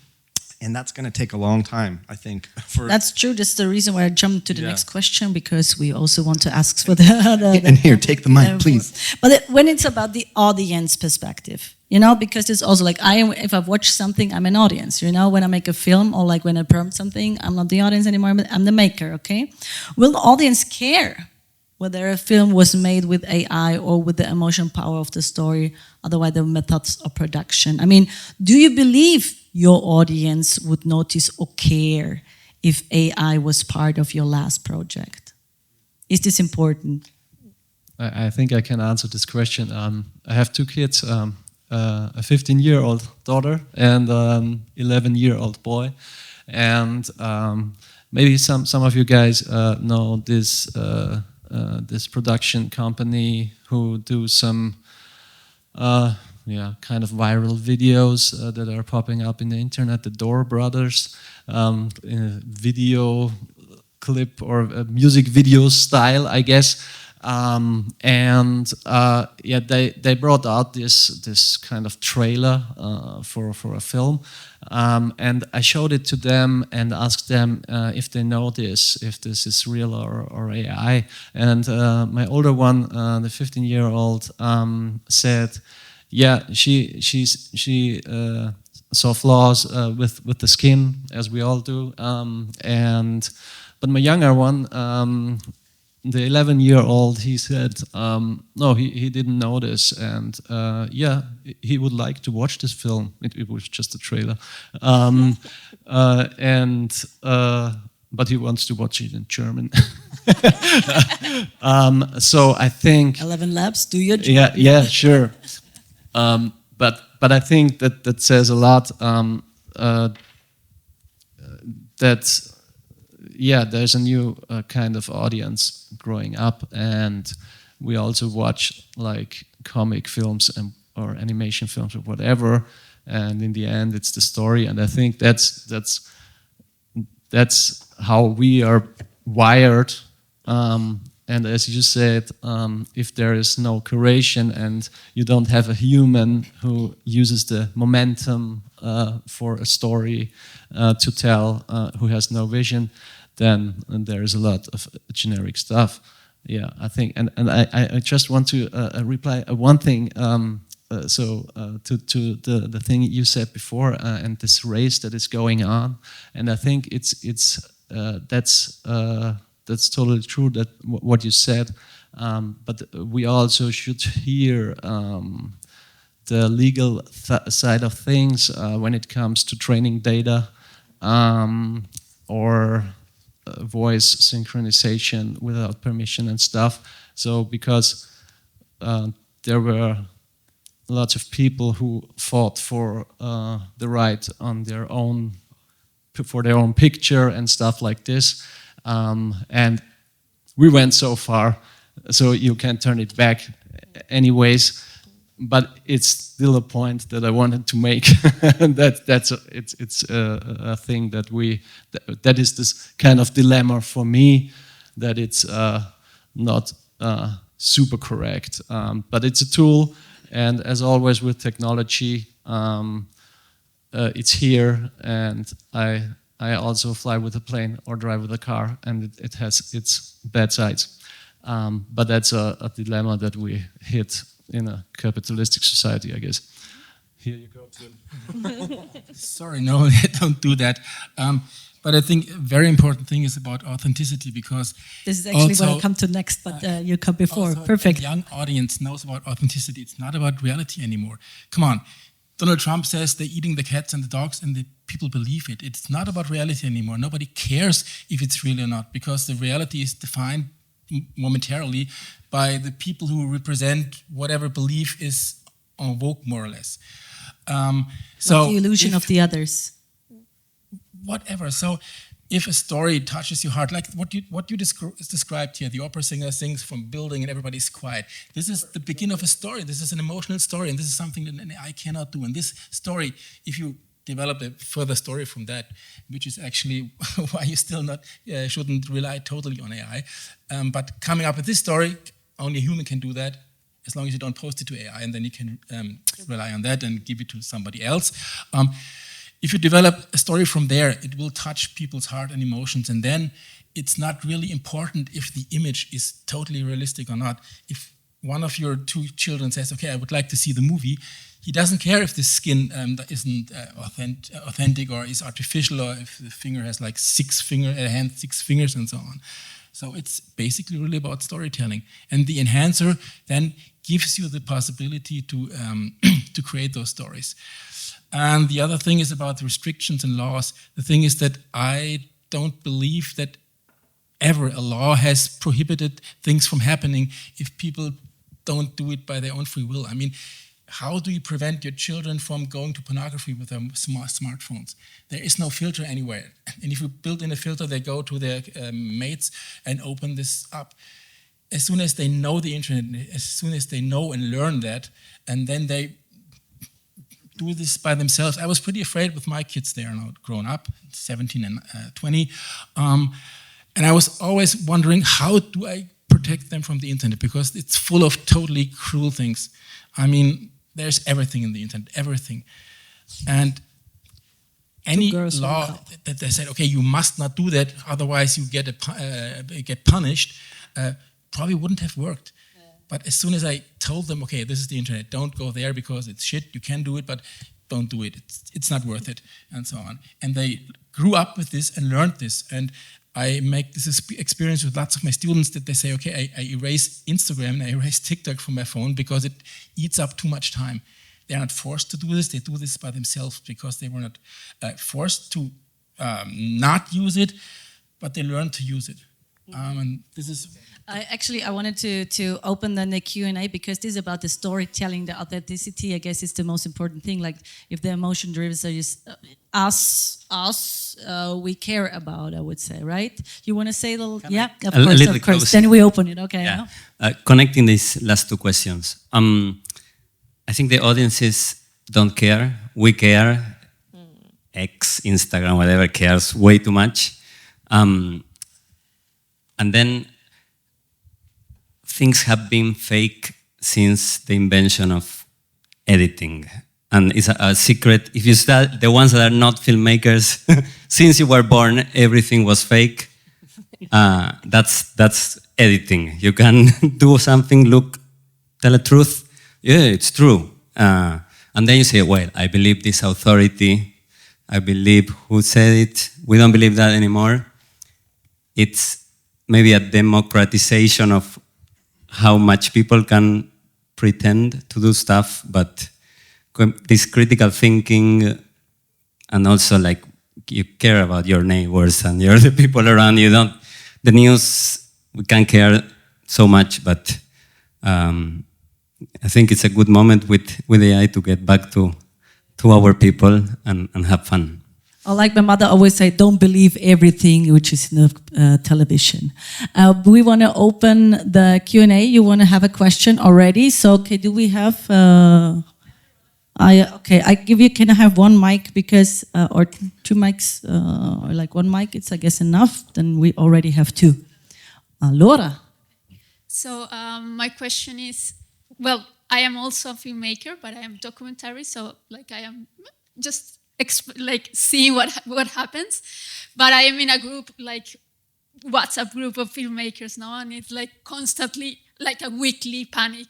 and that's going to take a long time, I think. That's true. That's the reason why I jumped to the next question, because we also want to ask for the and here, take the mic, please. But when it's about the audience perspective, you know, because it's also like, if I've watched something, I'm an audience, you know, when I make a film or like when I prompt something, I'm not the audience anymore, I'm the maker, okay? Will the audience care whether a film was made with AI or with the emotion power of the story, otherwise the methods of production. I mean, do you believe your audience would notice or care if AI was part of your last project? Is this important? I think I can answer this question. I have two kids, a 15-year-old daughter and an 11-year-old boy. And maybe some of you guys know this this production company who do some kind of viral videos that are popping up in the internet, the Door Brothers, video clip or music video style, I guess. They brought out this kind of trailer for a film, and I showed it to them and asked them if they know if this is real or AI. And my older one, the 15-year-old, said, yeah, she saw flaws with the skin, as we all do, but my younger one, the 11-year-old, he said, no, he didn't notice, and he would like to watch this film. It was just a trailer, but he wants to watch it in German. So I think 11 Labs, do your job. Yeah, sure. But I think that says a lot. That there's a new kind of audience growing up, and we also watch like comic films or animation films or whatever, and in the end it's the story. And I think that's how we are wired. And as you said, if there is no curation and you don't have a human who uses the momentum for a story to tell, who has no vision, then there is a lot of generic stuff. Yeah, I think, and I just want to reply one thing. To the thing you said before, and this race that is going on, and I think that's totally true, that what you said, but we also should hear the legal side of things when it comes to training data or voice synchronization without permission and stuff. So because there were lots of people who fought for the right on their own, for their own picture and stuff like this. And we went so far, so you can turn it back anyways. But it's still a point that I wanted to make. It's a thing that is this kind of dilemma for me, that it's not super correct, but it's a tool. And as always with technology, it's here, and I also fly with a plane or drive with a car, and it has its bad sides. But that's a dilemma that we hit in a capitalistic society, I guess. Here you go, Tim. Sorry, no, don't do that. But I think a very important thing is about authenticity, because this is actually what I come to next, but you come before. Perfect. The young audience knows about authenticity. It's not about reality anymore. Come on. Donald Trump says they're eating the cats and the dogs, and the people believe it. It's not about reality anymore. Nobody cares if it's real or not, because the reality is defined momentarily by the people who represent whatever belief is en vogue, more or less. So the illusion of the others. Whatever. So if a story touches your heart, like what you described here, the opera singer sings from a building and everybody's quiet. This is the beginning of a story. This is an emotional story, and this is something that an AI cannot do. And this story, if you develop a further story from that, which is actually why you still shouldn't rely totally on AI. But coming up with this story, only a human can do that, as long as you don't post it to AI, and then you can rely on that and give it to somebody else. If you develop a story from there, it will touch people's heart and emotions, and then it's not really important if the image is totally realistic or not. If one of your two children says, okay, I would like to see the movie, he doesn't care if the skin isn't authentic or is artificial, or if the finger has like 6 fingers and so on. So it's basically really about storytelling. And the enhancer then gives you the possibility to, to create those stories. And the other thing is about restrictions and laws. The thing is that I don't believe that ever a law has prohibited things from happening if people don't do it by their own free will. I mean, how do you prevent your children from going to pornography with their smartphones? There is no filter anywhere. And if you build in a filter, they go to their mates and open this up. As soon as they know the internet, as soon as they know and learn that, and then they do this by themselves. I was pretty afraid with my kids. They are now grown up, 17 and 20. And I was always wondering, how do I protect them from the internet? Because it's full of totally cruel things. I mean, there's everything in the internet, everything. And any law that they said, okay, you must not do that, otherwise you get punished, probably wouldn't have worked. Yeah. But as soon as I told them, okay, this is the internet, don't go there because it's shit, you can do it, but don't do it, it's not worth it, and so on. And they grew up with this and learned this. And I make this experience with lots of my students that they say, okay, I erase Instagram and I erase TikTok from my phone because it eats up too much time. They're not forced to do this, they do this by themselves because they were not forced to not use it, but they learned to use it. And this is... I wanted to open then the Q&A because this is about the storytelling, the authenticity. I guess it's the most important thing. Like if the emotion driven is us, we care about, I would say, right? You want to say a little? Yeah, of course. Close. Then we open it, okay. Yeah. Connecting these last two questions. I think the audiences don't care. We care. X, Instagram, whatever cares way too much. And then things have been fake since the invention of editing. And it's a secret. If you start, the ones that are not filmmakers, since you were born, everything was fake. That's editing. You can do something, tell the truth. Yeah, it's true. And then you say, well, I believe this authority. I believe who said it. We don't believe that anymore. It's maybe a democratization of how much people can pretend to do stuff, but this critical thinking, and also like you care about your neighbors and the people around you. The news, we can't care so much, but I think it's a good moment with AI to get back to our people and have fun. Or like my mother always said, don't believe everything which is in the television. We want to open the Q&A. You want to have a question already? So, okay, do we have... okay, can I have one mic because, or two mics, or like one mic, it's I guess enough. Then we already have two. Laura. So my question is, well, I am also a filmmaker, but I am documentary. So like I am just like seeing what happens. But I am in a group, like WhatsApp group of filmmakers now, and it's like constantly like a weekly panic.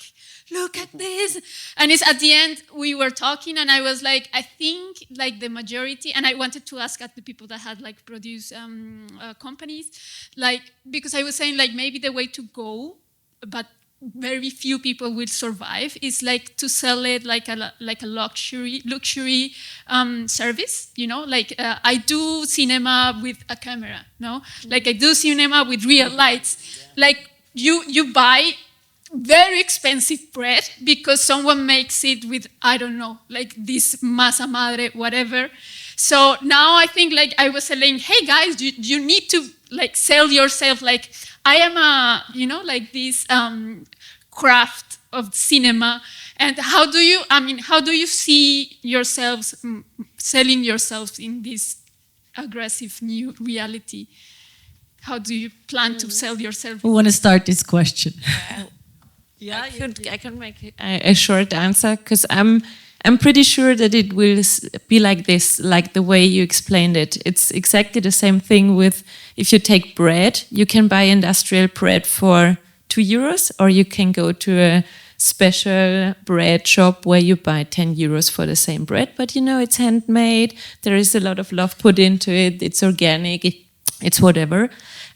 Look at this. And it's at the end, we were talking and I was like, I think like the majority, and I wanted to ask at the people that had like produced companies, like, because I was saying like maybe the way to go, but very few people will survive, is like to sell it like a luxury service, you know, like I do cinema with a camera, no? Like I do cinema with real lights. Like you buy very expensive bread because someone makes it with, I don't know, like this masa madre, whatever. So now I think like I was saying, hey guys, you need to like sell yourself. Like I am a, you know, like this craft of cinema. And how do you see yourselves selling yourselves in this aggressive new reality? How do you plan to sell yourself? Who want to start this question? Yeah, I can make a short answer because I'm pretty sure that it will be like this, like the way you explained it. It's exactly the same thing with, if you take bread, you can buy industrial bread for €2, or you can go to a special bread shop where you buy €10 for the same bread, but you know, it's handmade, there is a lot of love put into it, it's organic, it's whatever.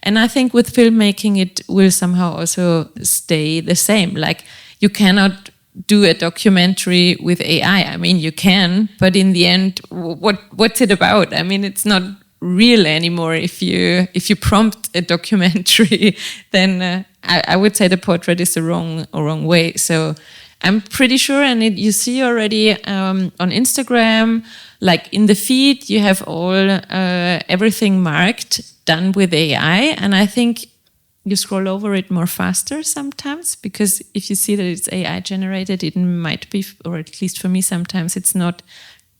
And I think with filmmaking, it will somehow also stay the same. Like, you cannot do a documentary with AI. I mean, you can, but in the end, what's it about? I mean, it's not real anymore. If you prompt a documentary, then I would say the portrait is the wrong way. So I'm pretty sure, and you see already on Instagram, like in the feed, you have all everything marked, done with AI, and I think you scroll over it more faster sometimes, because if you see that it's AI generated, it might be, or at least for me sometimes, it's not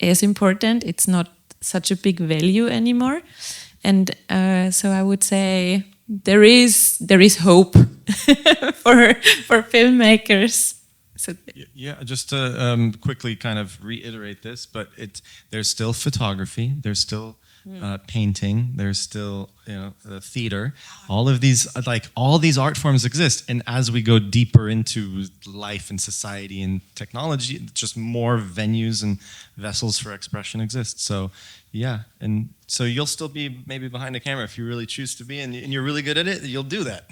as important, it's not such a big value anymore. And so I would say there is hope for filmmakers. So yeah, just to quickly kind of reiterate this, but there's still photography, there's still painting, there's still theater. All of these, all these art forms exist, and as we go deeper into life and society and technology, just more venues and vessels for expression exist. So yeah, and so you'll still be maybe behind the camera if you really choose to be, and you're really good at it, you'll do that.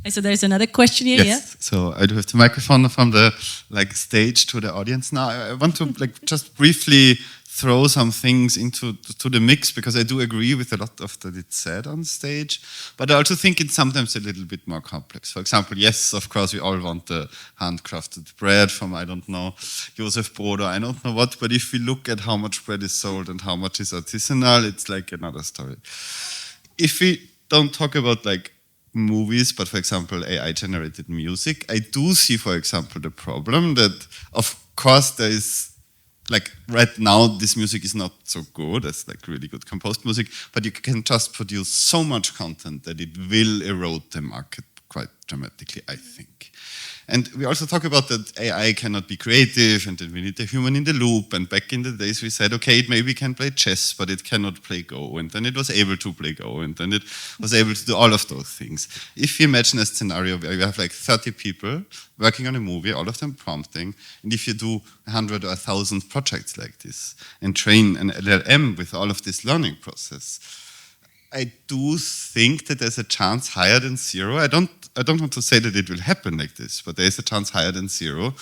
So there's another question here. Yes. Yeah. So I do have the microphone from the stage to the audience now. I want to just briefly throw some things into the mix, because I do agree with a lot of that it's said on stage, but I also think it's sometimes a little bit more complex. For example, yes, of course, we all want the handcrafted bread from, I don't know, Josef Brod or I don't know what, but if we look at how much bread is sold and how much is artisanal, it's like another story. If we don't talk about movies, but for example, AI-generated music, I do see, for example, the problem that, of course, there is right now, this music is not so good as really good composed music, but you can just produce so much content that it will erode the market quite dramatically, I think. And we also talk about that AI cannot be creative and that we need the human in the loop. And back in the days we said, okay, it maybe can play chess, but it cannot play Go. And then it was able to play Go. And then it was able to do all of those things. If you imagine a scenario where you have 30 people working on a movie, all of them prompting, and if you do 100 or 1,000 projects like this and train an LLM with all of this learning process, I do think that there's a chance higher than zero. I don't want to say that it will happen like this, but there is a chance higher than zero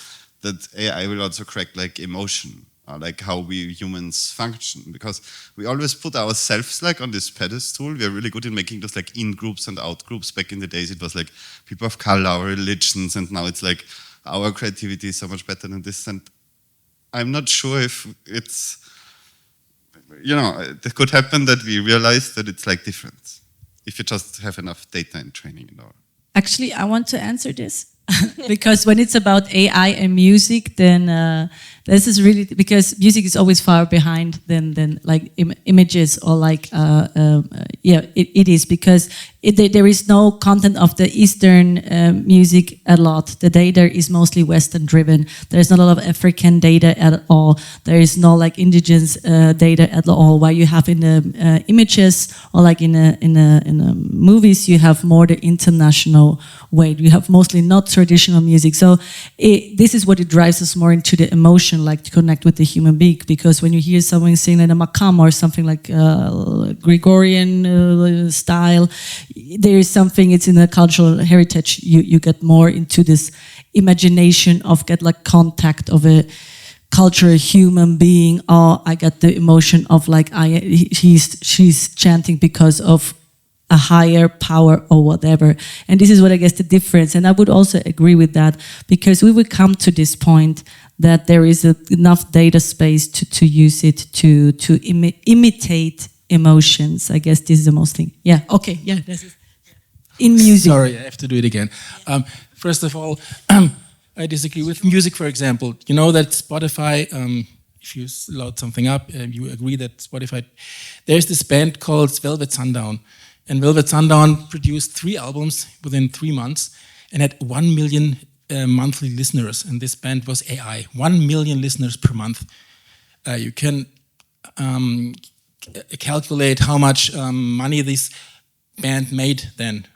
that AI will also correct emotion, or how we humans function, because we always put ourselves on this pedestal. We are really good in making those in groups and out groups. Back in the days, it was people of color, our religions, and now it's our creativity is so much better than this. And I'm not sure if it's, it could happen that we realize that it's different if you just have enough data and training and all. Actually, I want to answer this because when it's about AI and music, then this is really, because music is always far behind than images or it is, because there is no content of the Eastern music a lot. The data is mostly Western driven. There's not a lot of African data at all. There is no indigenous data at all. While you have in the images or in the movies, you have more the international way. You have mostly not traditional music. So this is what it drives us more into the emotion, to connect with the human being. Because when you hear someone sing a makam or something Gregorian style, there is something, it's in the cultural heritage, you get more into this imagination of get contact of a cultural human being, or I get the emotion of she's chanting because of a higher power or whatever. And this is what I guess the difference. And I would also agree with that, because we will come to this point that there is enough data space to use it to imitate emotions. I guess this is the most thing. Yeah, okay, yeah, this is in music. Sorry, I have to do it again. First of all, I disagree with music, for example. You know that Spotify, if you load something up, you agree that Spotify, there's this band called Velvet Sundown. And Velvet Sundown produced 3 albums within 3 months and had 1 million monthly listeners. And this band was AI, 1 million listeners per month. You can calculate how much money this band made then.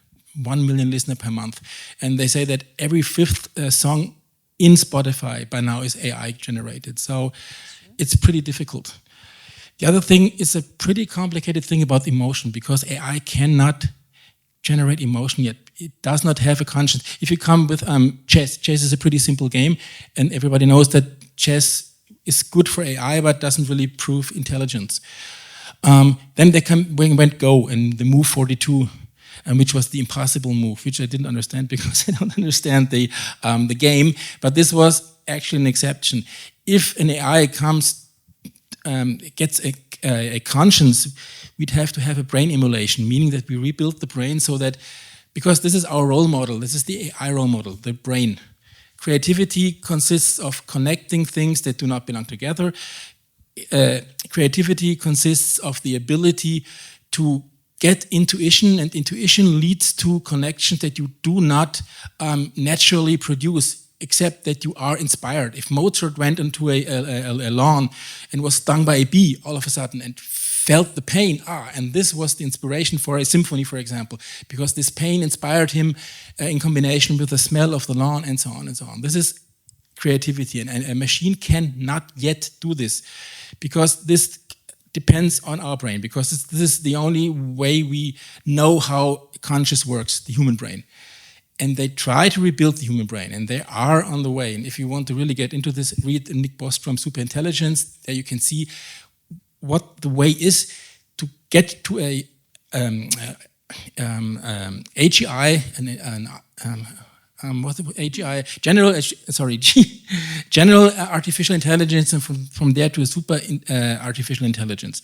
1 million listeners per month. And they say that every 5th song in Spotify by now is AI generated. So it's pretty difficult. The other thing is a pretty complicated thing about emotion, because AI cannot generate emotion yet. It does not have a conscience. If you come with chess is a pretty simple game, and everybody knows that chess is good for AI, but doesn't really prove intelligence. Then they went Go and the move 42, which was the impossible move, which I didn't understand because I don't understand the game. But this was actually an exception. If an AI gets a conscience, we'd have to have a brain emulation, meaning that we rebuild the brain so that, because this is our role model, this is the AI role model, the brain. Creativity consists of connecting things that do not belong together. Creativity consists of the ability to get intuition, and intuition leads to connections that you do not naturally produce, except that you are inspired. If Mozart went into a lawn and was stung by a bee all of a sudden and felt the pain, and this was the inspiration for a symphony, for example, because this pain inspired him in combination with the smell of the lawn, and so on and so on. This is creativity, and a machine cannot yet do this, because this depends on our brain, because this is the only way we know how conscious works, the human brain. And they try to rebuild the human brain, and they are on the way. And if you want to really get into this, read Nick Bostrom's Superintelligence. There you can see what the way is to get to a AGI, what's the AGI? General artificial intelligence, and from there to a super artificial intelligence.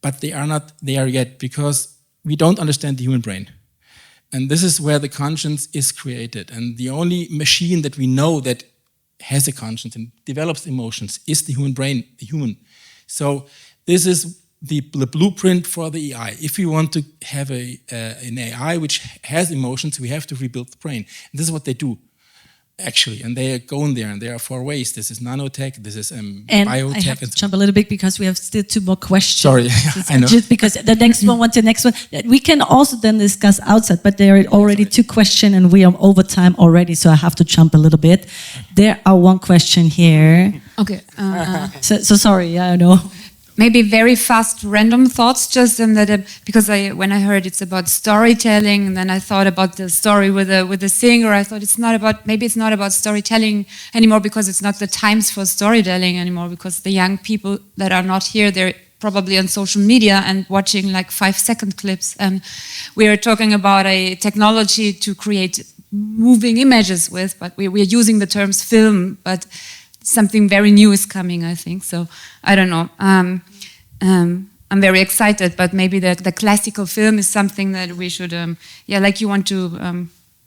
But they are not there yet, because we don't understand the human brain. And this is where the conscience is created. And the only machine that we know that has a conscience and develops emotions is the human brain, the human. So this is the blueprint for the AI. If we want to have an AI which has emotions, we have to rebuild the brain. And this is what they do, actually. And they are going there, and there are 4 ways. This is nanotech, this is and biotech. I have to jump a little bit because we have still 2 more questions. Sorry, I know. Just because the next one, what's the next one? We can also then discuss outside, but there are already 2 questions and we are over time already, so I have to jump a little bit. There are 1 question here. Okay. So sorry, I know. Maybe very fast random thoughts, just that because when I heard it's about storytelling, and then I thought about the story with the singer. I thought maybe it's not about storytelling anymore, because it's not the times for storytelling anymore, because the young people that are not here, they're probably on social media and watching like 5-second clips. And we are talking about a technology to create moving images with, but we're using the terms film, but something very new is coming, I think. So I don't know. I'm very excited, but maybe the classical film is something that we should, like you want to,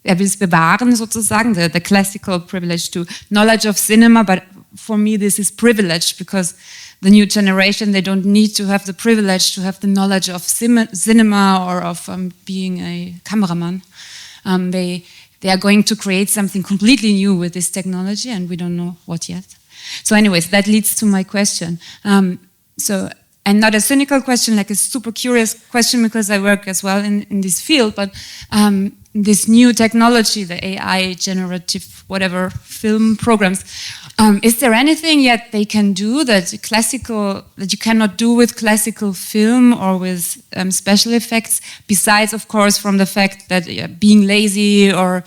bewahren sozusagen, the classical privilege to knowledge of cinema, but for me this is privileged, because the new generation, they don't need to have the privilege to have the knowledge of cinema or of being a cameraman. They are going to create something completely new with this technology, and we don't know what yet. So anyways, that leads to my question. And not a cynical question, like a super curious question, because I work as well in this field, but this new technology, the AI, generative, whatever, film programs, is there anything yet they can do that you cannot do with classical film or with special effects, besides, of course, from the fact that being lazy or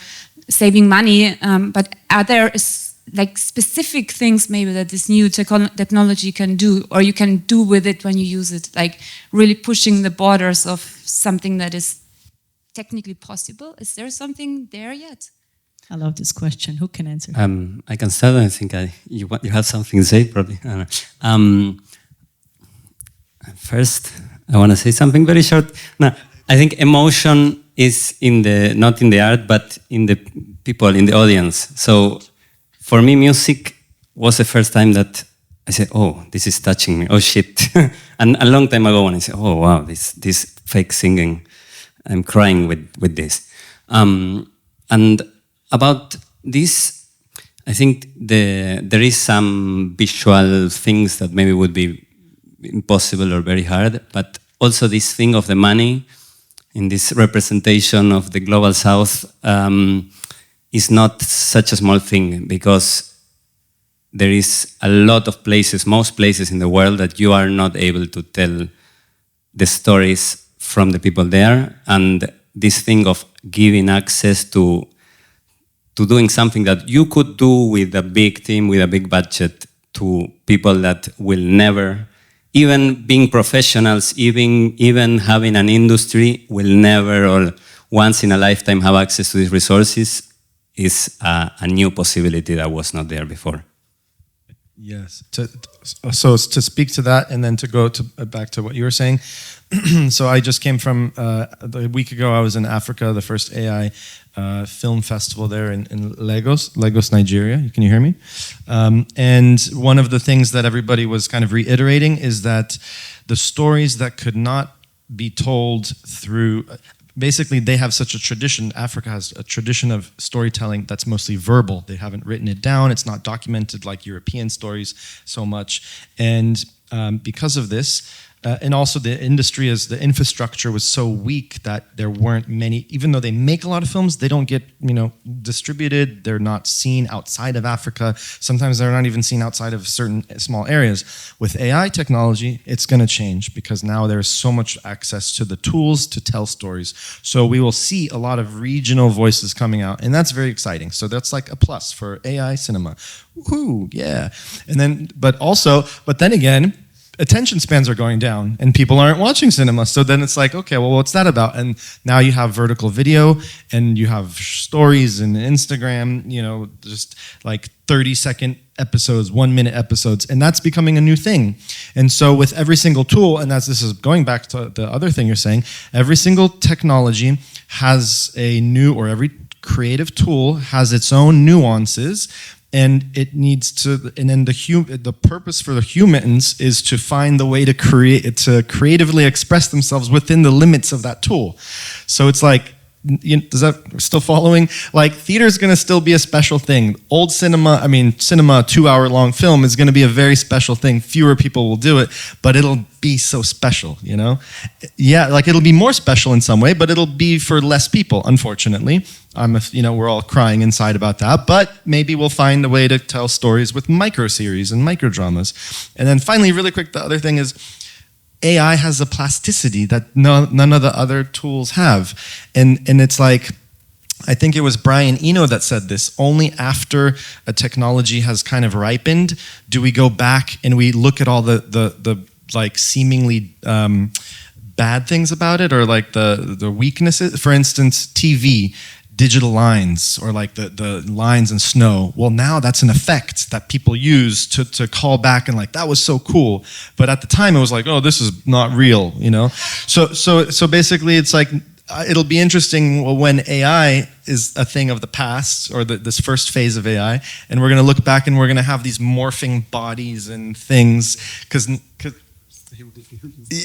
saving money, but are there like specific things maybe that this new technology can do, or you can do with it when you use it, like really pushing the borders of something that is technically possible? Is there something there yet? I love this question. Who can answer? I can start. I think you have something to say, probably. I don't know. First, I want to say something very short. No, I think emotion is not in the art, but in the people, in the audience. So for me, music was the first time that I said, "Oh, this is touching me. Oh shit!" And a long time ago, when I said, "Oh wow, this fake singing, I'm crying with this." And about this, I think there is some visual things that maybe would be impossible or very hard, but also this thing of the money in this representation of the global South is not such a small thing, because there is a lot of places, most places in the world, that you are not able to tell the stories from the people there. And this thing of giving access to doing something that you could do with a big team, with a big budget, to people that will never, even being professionals, even having an industry, will never or once in a lifetime have access to these resources, is a new possibility that was not there before. Yes. So to speak to that, and then to go back to what you were saying. So I just came from a week ago. I was in Africa, the first AI film festival there in Lagos, Nigeria. Can you hear me? And one of the things that everybody was kind of reiterating is that the stories that could not be told through. Basically, they have such a tradition. Africa has a tradition of storytelling that's mostly verbal. They haven't written it down. It's not documented like European stories so much. And because of this, and also the industry, as the infrastructure was so weak that there weren't many, even though they make a lot of films, they don't get, distributed. They're not seen outside of Africa. Sometimes they're not even seen outside of certain small areas. With AI technology, it's going to change because now there's so much access to the tools to tell stories. So we will see a lot of regional voices coming out, and that's very exciting. So that's like a plus for AI cinema. Woohoo, yeah. And then, but then again, attention spans are going down and people aren't watching cinema. So then it's like, okay, well, what's that about? And now you have vertical video and you have stories and Instagram, just like 30-second episodes, 1-minute episodes, and that's becoming a new thing. And so with every single tool, and as this is going back to the other thing you're saying, every single technology has a new, or every creative tool has its own nuances. And it needs to, and then the purpose for the humans is to find the way to creatively express themselves within the limits of that tool. So it's like, is that still following? Like, theater is going to still be a special thing. Old cinema, a 2-hour-long film is going to be a very special thing. Fewer people will do it, but it'll be so special, Yeah, like it'll be more special in some way, but it'll be for less people, unfortunately. We're all crying inside about that, but maybe we'll find a way to tell stories with micro-series and micro-dramas. And then finally, really quick, the other thing is, AI has a plasticity that none of the other tools have. And it's like, I think it was Brian Eno that said this, only after a technology has kind of ripened do we go back and we look at all the like seemingly bad things about it, or like the weaknesses. For instance, TV, digital lines, or like the lines in snow. Well, now that's an effect that people use to call back and like, that was so cool. But at the time it was like, oh, this is not real, So basically it's like, it'll be interesting when AI is a thing of the past, or this first phase of AI, and we're going to look back and we're going to have these morphing bodies and things, because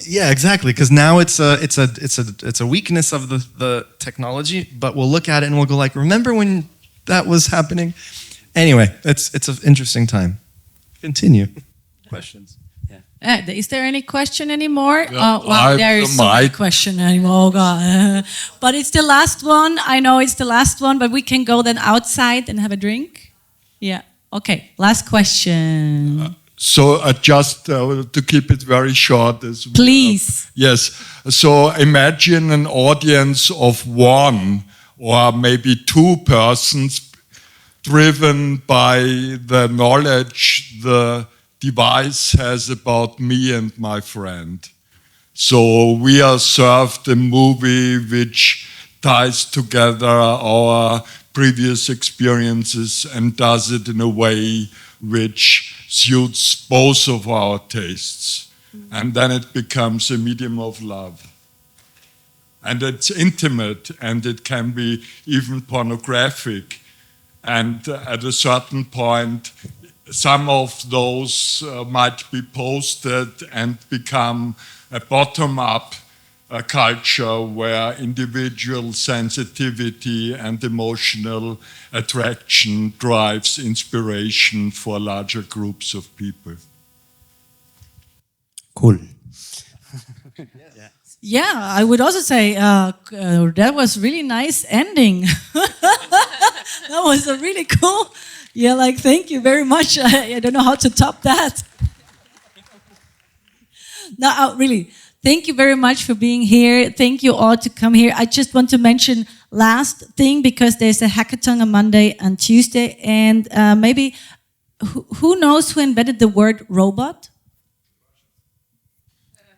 yeah, exactly. Because now it's a weakness of the technology, but we'll look at it and we'll go like, remember when that was happening? Anyway, it's an interesting time. Continue. Questions. Yeah. Is there any question anymore? Yeah, well, there is no question anymore. Oh God. But it's the last one. I know it's the last one, but we can go then outside and have a drink. Yeah. Okay. Last question. So just to keep it very short. Please. Yes. So imagine an audience of 1 or maybe 2 persons driven by the knowledge the device has about me and my friend. So we are served a movie which ties together our previous experiences and does it in a way which suits both of our tastes. And then it becomes a medium of love. And it's intimate, and it can be even pornographic. And at a certain point, some of those might be posted and become a bottom-up culture where individual sensitivity and emotional attraction drives inspiration for larger groups of people. Cool. Yeah, I would also say that was really nice ending. That was a really cool. Yeah, like, thank you very much. I don't know how to top that. No, really, thank you very much for being here. Thank you all to come here. I just want to mention last thing, because there's a hackathon on Monday and Tuesday, and maybe, who knows who invented the word robot?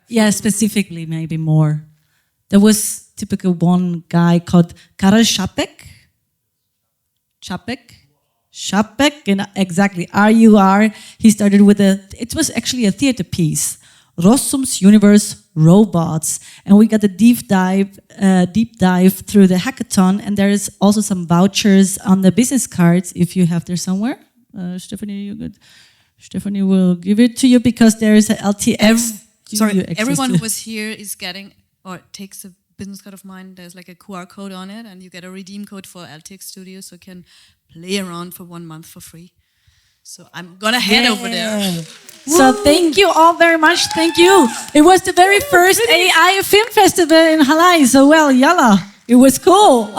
Yeah, specifically, maybe more. There was typical one guy called Karel Čapek. Čapek, exactly, R-U-R. He started with it was actually a theater piece, Rossum's Universe Robots. And we got a deep dive through the hackathon, and there is also some vouchers on the business cards if you have there somewhere. Stephanie, you good? Stephanie will give it to you, because there is an LTX. Everyone who was here is getting, or takes a business card of mine. There's like a QR code on it, and you get a redeem code for LTX Studio, so you can play around for 1 month for free. So I'm gonna head over there. So thank you all very much. Thank you. It was the very first AI film festival in Hallein. So well, yalla, it was cool.